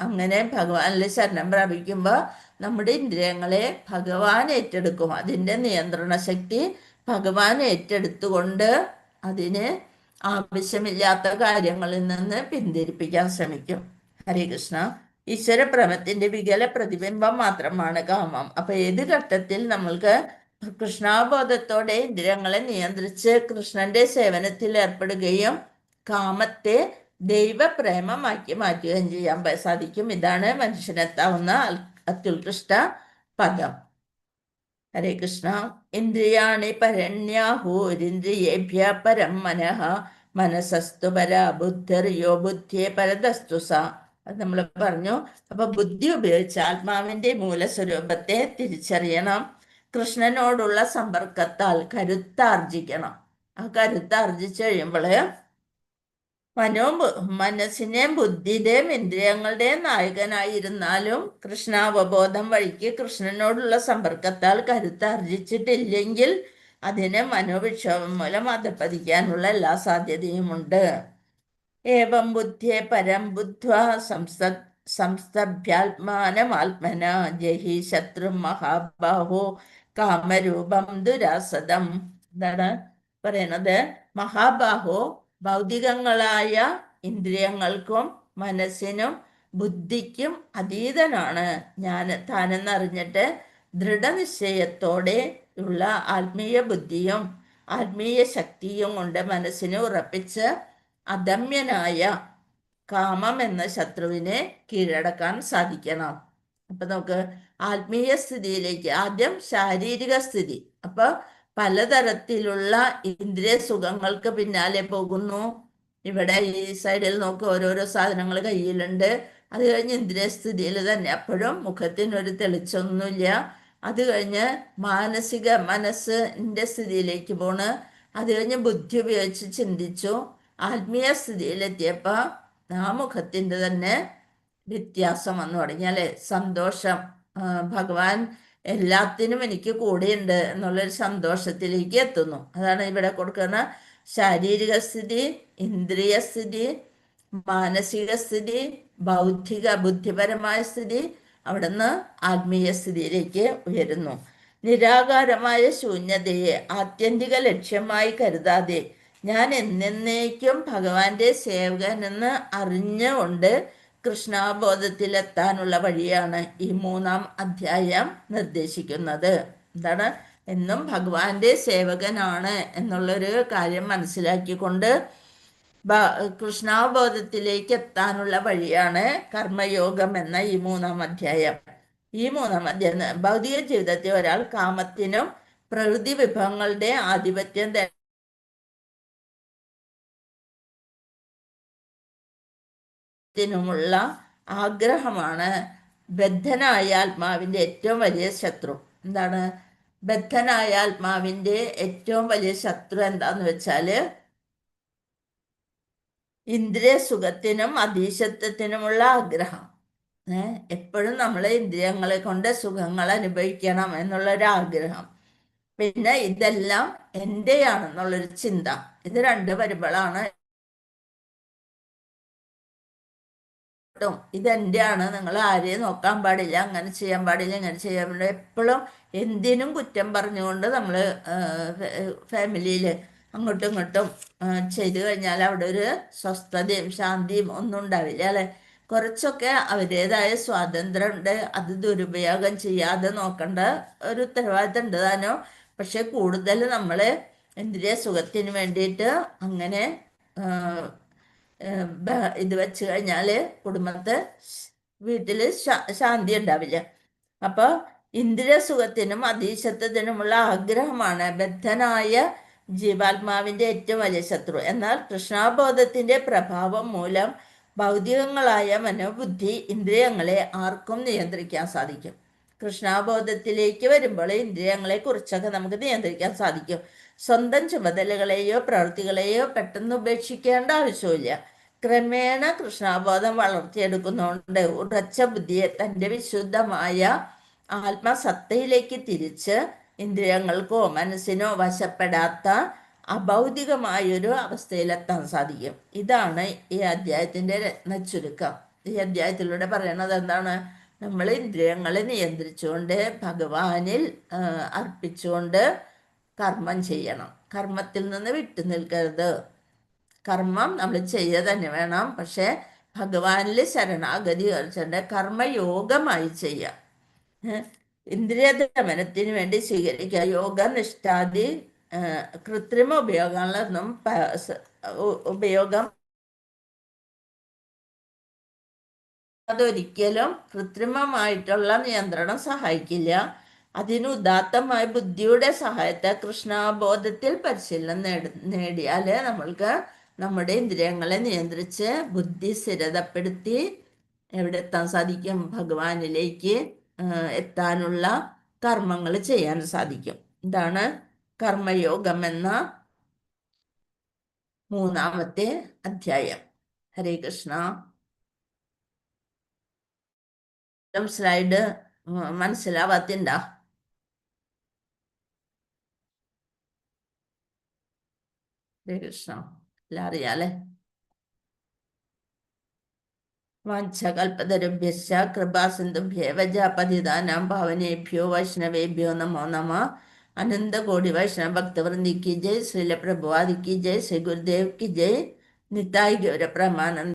അങ്ങനെ ഭഗവാനിൽ ശരണം പ്രാപിക്കുമ്പോൾ നമ്മുടെ ഇന്ദ്രിയങ്ങളെ ഭഗവാൻ ഏറ്റെടുക്കും. അതിൻ്റെ നിയന്ത്രണ ശക്തി ഭഗവാൻ ഏറ്റെടുത്തുകൊണ്ട് അതിന് ആവശ്യമില്ലാത്ത കാര്യങ്ങളിൽ നിന്ന് പിന്തിരിപ്പിക്കാൻ ശ്രമിക്കും. ഹരേ കൃഷ്ണ. ഈശ്വരപ്രമത്തിന്റെ വികല പ്രതിബിംബം മാത്രമാണ് കാമം. അപ്പൊ ഏത് ഘട്ടത്തിൽ നമ്മൾക്ക് കൃഷ്ണാബോധത്തോടെ ഇന്ദ്രിയങ്ങളെ നിയന്ത്രിച്ച് കൃഷ്ണന്റെ സേവനത്തിൽ ഏർപ്പെടുകയും കാമത്തെ ദൈവപ്രേമമാക്കി മാറ്റുകയും ചെയ്യാൻ സാധിക്കും. ഇതാണ് മനുഷ്യനെത്താവുന്ന അത്യുത്കൃഷ്ട പദം. ഹരേ കൃഷ്ണ. ഇന്ദ്രിയാണി പരണ്യാഹൂരിന്ദ്രിയേഭ്യ പരം മനഃ മനസ്സസ്തു പര ബുദ്ധിർയോ ബുദ്ധിയെ പരതസ്തു സ. അത് നമ്മൾ പറഞ്ഞു. അപ്പൊ ബുദ്ധി ഉപയോഗിച്ച് ആത്മാവിന്റെ മൂലസ്വരൂപത്തെ തിരിച്ചറിയണം. കൃഷ്ണനോടുള്ള സമ്പർക്കത്താൽ കരുത്താർജിക്കണം. ആ കരുത്താർജിച്ചു കഴിയുമ്പോൾ മനസ്സിനെയും ബുദ്ധിയുടെയും ഇന്ദ്രിയങ്ങളുടെയും നായകനായിരുന്നാലും കൃഷ്ണാവബോധം വഴിക്ക് കൃഷ്ണനോടുള്ള സമ്പർക്കത്താൽ കരുത്താർജിച്ചിട്ടില്ലെങ്കിൽ അതിന് മനോവിക്ഷോഭം മൂലം അധപ്പതിക്കാനുള്ള എല്ലാ സാധ്യതയുമുണ്ട്. ഏവം ബുദ്ധ്യേ പരം ബുദ്ധ്വാ സംസ്തഭ്യാത്മാനമാത്മന ജഹി ശത്രു മഹാബാഹോ കാമരൂപം ദുരാസദം. എന്താണ് പറയണത്? മഹാബാഹോ, ഭൗതികങ്ങളായ ഇന്ദ്രിയങ്ങൾക്കും മനസ്സിനും ബുദ്ധിക്കും അതീതനാണ് താനെന്നറിഞ്ഞിട്ട് ദൃഢനിശ്ചയത്തോടെ ഉള്ള ആത്മീയ ബുദ്ധിയും ആത്മീയ ശക്തിയും കൊണ്ട് മനസ്സിനെ ഉറപ്പിച്ച് അദമ്യനായ കാമം എന്ന ശത്രുവിനെ കീഴടക്കാൻ സാധിക്കണം. അപ്പൊ നമുക്ക് ആത്മീയ സ്ഥിതിയിലേക്ക്, ആദ്യം ശാരീരിക സ്ഥിതി. അപ്പൊ പലതരത്തിലുള്ള ഇന്ദ്രിയ സുഖങ്ങൾക്ക് പിന്നാലെ പോകുന്നു. ഇവിടെ ഈ സൈഡിൽ നോക്കി ഓരോരോ സാധനങ്ങൾ കയ്യിലുണ്ട്. അത് കഴിഞ്ഞ് ഇന്ദ്രിയ സ്ഥിതിയിൽ തന്നെ അപ്പോഴും മുഖത്തിനൊരു തെളിച്ചൊന്നുമില്ല. അത് കഴിഞ്ഞ് മനസ്സിന്റെ സ്ഥിതിയിലേക്ക് പോണ്. അത് കഴിഞ്ഞ് ബുദ്ധി ഉപയോഗിച്ച് ചിന്തിച്ചു. ആത്മീയ സ്ഥിതിയിലെത്തിയപ്പോൾ ആ മുഖത്തിൻ്റെ തന്നെ വ്യത്യാസം വന്നു തുടങ്ങി, അല്ലേ? സന്തോഷം, ഭഗവാൻ എല്ലാത്തിനും എനിക്ക് കൂടെയുണ്ട് എന്നുള്ളൊരു സന്തോഷത്തിലേക്ക് എത്തുന്നു. അതാണ് ഇവിടെ കൊടുക്കുന്ന ശാരീരിക സ്ഥിതി, ഇന്ദ്രിയ സ്ഥിതി, മാനസിക സ്ഥിതി, ബുദ്ധിപരമായ സ്ഥിതി. അവിടുന്ന് ആത്മീയ സ്ഥിതിയിലേക്ക് ഉയരുന്നു. നിരാകാരമായ ശൂന്യതയെ ആത്യന്തിക ലക്ഷ്യമായി കരുതാതെ ഞാൻ എന്നേക്കും ഭഗവാന്റെ സേവകനെന്ന് അറിഞ്ഞുകൊണ്ട് കൃഷ്ണാബോധത്തിലെത്താനുള്ള വഴിയാണ് ഈ 3-ാം അധ്യായം നിർദ്ദേശിക്കുന്നത്. എന്താണ്? എന്നും ഭഗവാന്റെ സേവകനാണ് എന്നുള്ളൊരു കാര്യം മനസ്സിലാക്കിക്കൊണ്ട് കൃഷ്ണാബോധത്തിലേക്ക് എത്താനുള്ള വഴിയാണ് കർമ്മയോഗം എന്ന ഈ 3-ാം അധ്യായം. ഈ 3-ാം അധ്യായം ഭൗതിക ജീവിതത്തിൽ ഒരാൾ കാമത്തിനും പ്രകൃതി വിഭവങ്ങളുടെ ആധിപത്യം ത്തിനുമുള്ള ആഗ്രഹമാണ് ബദ്ധനായ ആത്മാവിൻ്റെ ഏറ്റവും വലിയ ശത്രു. എന്താണ് ബദ്ധനായ ആത്മാവിൻ്റെ ഏറ്റവും വലിയ ശത്രു? എന്താന്ന് വെച്ചാല് ഇന്ദ്രിയ സുഖത്തിനും അധീശത്വത്തിനുമുള്ള ആഗ്രഹം. എപ്പോഴും നമ്മൾ ഇന്ദ്രിയങ്ങളെ കൊണ്ട് സുഖങ്ങൾ അനുഭവിക്കണം എന്നുള്ളൊരാഗ്രഹം. പിന്നെ ഇതെല്ലാം എൻ്റെയാണെന്നുള്ളൊരു ചിന്ത. ഇത് രണ്ട് വരുമ്പോഴാണ് ഇതെൻ്റെയാണ്, നിങ്ങൾ ആരെയും നോക്കാൻ പാടില്ല, അങ്ങനെ ചെയ്യാൻ പാടില്ല, ഇങ്ങനെ ചെയ്യാൻ പാടില്ല. എപ്പോഴും എന്തിനും കുറ്റം പറഞ്ഞുകൊണ്ട് നമ്മൾ ഫാമിലിയിൽ അങ്ങോട്ടും ഇങ്ങോട്ടും ചെയ്തു കഴിഞ്ഞാൽ അവിടെ ഒരു സ്വസ്ഥതയും ശാന്തിയും ഒന്നും ഉണ്ടാവില്ല, അല്ലേ? കുറച്ചൊക്കെ അവരുടേതായ സ്വാതന്ത്ര്യം ഉണ്ട്. അത് ദുരുപയോഗം ചെയ്യാതെ നോക്കേണ്ട ഒരു ഉത്തരവാദിത്തം ഉണ്ട് താനോ. പക്ഷെ കൂടുതൽ നമ്മൾ ഇന്ദ്രിയ സുഖത്തിന് വേണ്ടിയിട്ട് അങ്ങനെ ഇത് വെച്ച് കഴിഞ്ഞാൽ കുടുംബത്തെ വീട്ടിൽ ശാന്തി ഉണ്ടാവില്ല. അപ്പോൾ ഇന്ദ്രിയ സുഖത്തിനും അധീശത്വത്തിനുമുള്ള ആഗ്രഹമാണ് ബദ്ധനായ ജീവാത്മാവിൻ്റെ ഏറ്റവും വലിയ ശത്രു. എന്നാൽ കൃഷ്ണാബോധത്തിൻ്റെ പ്രഭാവം മൂലം ഭൗതികങ്ങളായ മനോബുദ്ധി ഇന്ദ്രിയങ്ങളെ ആർക്കും നിയന്ത്രിക്കാൻ സാധിക്കും. കൃഷ്ണാബോധത്തിലേക്ക് വരുമ്പോൾ ഇന്ദ്രിയങ്ങളെ കുറിച്ചൊക്കെ നമുക്ക് നിയന്ത്രിക്കാൻ സാധിക്കും. സ്വന്തം ചുമതലകളെയോ പ്രവൃത്തികളെയോ പെട്ടെന്ന് ഉപേക്ഷിക്കേണ്ട ആവശ്യമില്ല. ക്രമേണ കൃഷ്ണാബോധം വളർത്തിയെടുക്കുന്നതുകൊണ്ട് ഉറച്ച ബുദ്ധിയെ തൻ്റെ വിശുദ്ധമായ ആത്മസത്തയിലേക്ക് തിരിച്ച് ഇന്ദ്രിയങ്ങൾക്കോ മനസ്സിനോ വശപ്പെടാത്ത അഭൗതികമായൊരു അവസ്ഥയിലെത്താൻ സാധിക്കും. ഇതാണ് ഈ അധ്യായത്തിൻ്റെ രത്നച്ചുരുക്കം. ഈ അധ്യായത്തിലൂടെ പറയണത് എന്താണ്? നമ്മൾ ഇന്ദ്രിയങ്ങളെ നിയന്ത്രിച്ചുകൊണ്ട് ഭഗവാനിൽ അർപ്പിച്ചുകൊണ്ട് കർമ്മം ചെയ്യണം. കർമ്മത്തിൽ നിന്ന് വിട്ടു നിൽക്കരുത്. കർമ്മം നമ്മൾ ചെയ്യുക തന്നെ വേണം. പക്ഷെ ഭഗവാനിൽ ശരണാഗതി കഴിച്ചുകൊണ്ട് കർമ്മയോഗമായി ചെയ്യുക. ഇന്ദ്രിയ ദമനത്തിന് വേണ്ടി സ്വീകരിക്കുക. യോഗനിഷ്ഠാദി കൃത്രിമ ഉപയോഗങ്ങളൊന്നും ഉപയോഗം അതൊരിക്കലും കൃത്രിമമായിട്ടുള്ള നിയന്ത്രണം സഹായിക്കില്ല. അതിന് ഉദാത്തമായ ബുദ്ധിയുടെ സഹായത്തെ കൃഷ്ണബോധത്തിൽ പരിശീലനം നേടിയാൽ നമ്മൾക്ക് നമ്മുടെ ഇന്ദ്രിയങ്ങളെ നിയന്ത്രിച്ച് ബുദ്ധി സ്ഥിരതപ്പെടുത്തി എവിടെ എത്താൻ സാധിക്കും? ഭഗവാനിലേക്ക് എത്താനുള്ള കർമ്മങ്ങൾ ചെയ്യാൻ സാധിക്കും. ഇതാണ് കർമ്മയോഗം എന്ന 3-ാമത്തെ അധ്യായം. ഹരേ കൃഷ്ണ. സ്ലൈഡ് മനസ്സിലാവാത്തിണ്ടാ? ഹരേ കൃഷ്ണ. എല്ലാം അറിയാലേ? വാഞ്ചകൽപതരുഭ്യശ്ച കൃപാസിന്ധുഭ്യേവ പതിതാനാം പാവനേഭ്യോ വൈഷ്ണവേഭ്യോ നമോ നമ. അനന്തകോടി വൈഷ്ണവ ഭക്തവൃന്ദി കി ജയ്. ശ്രീല പ്രഭുവാദി കി ജയ്. ശ്രീ ഗുരുദേവ് കി ജയ്. നിതായ് ഗൗര പ്രമാനന്ദ.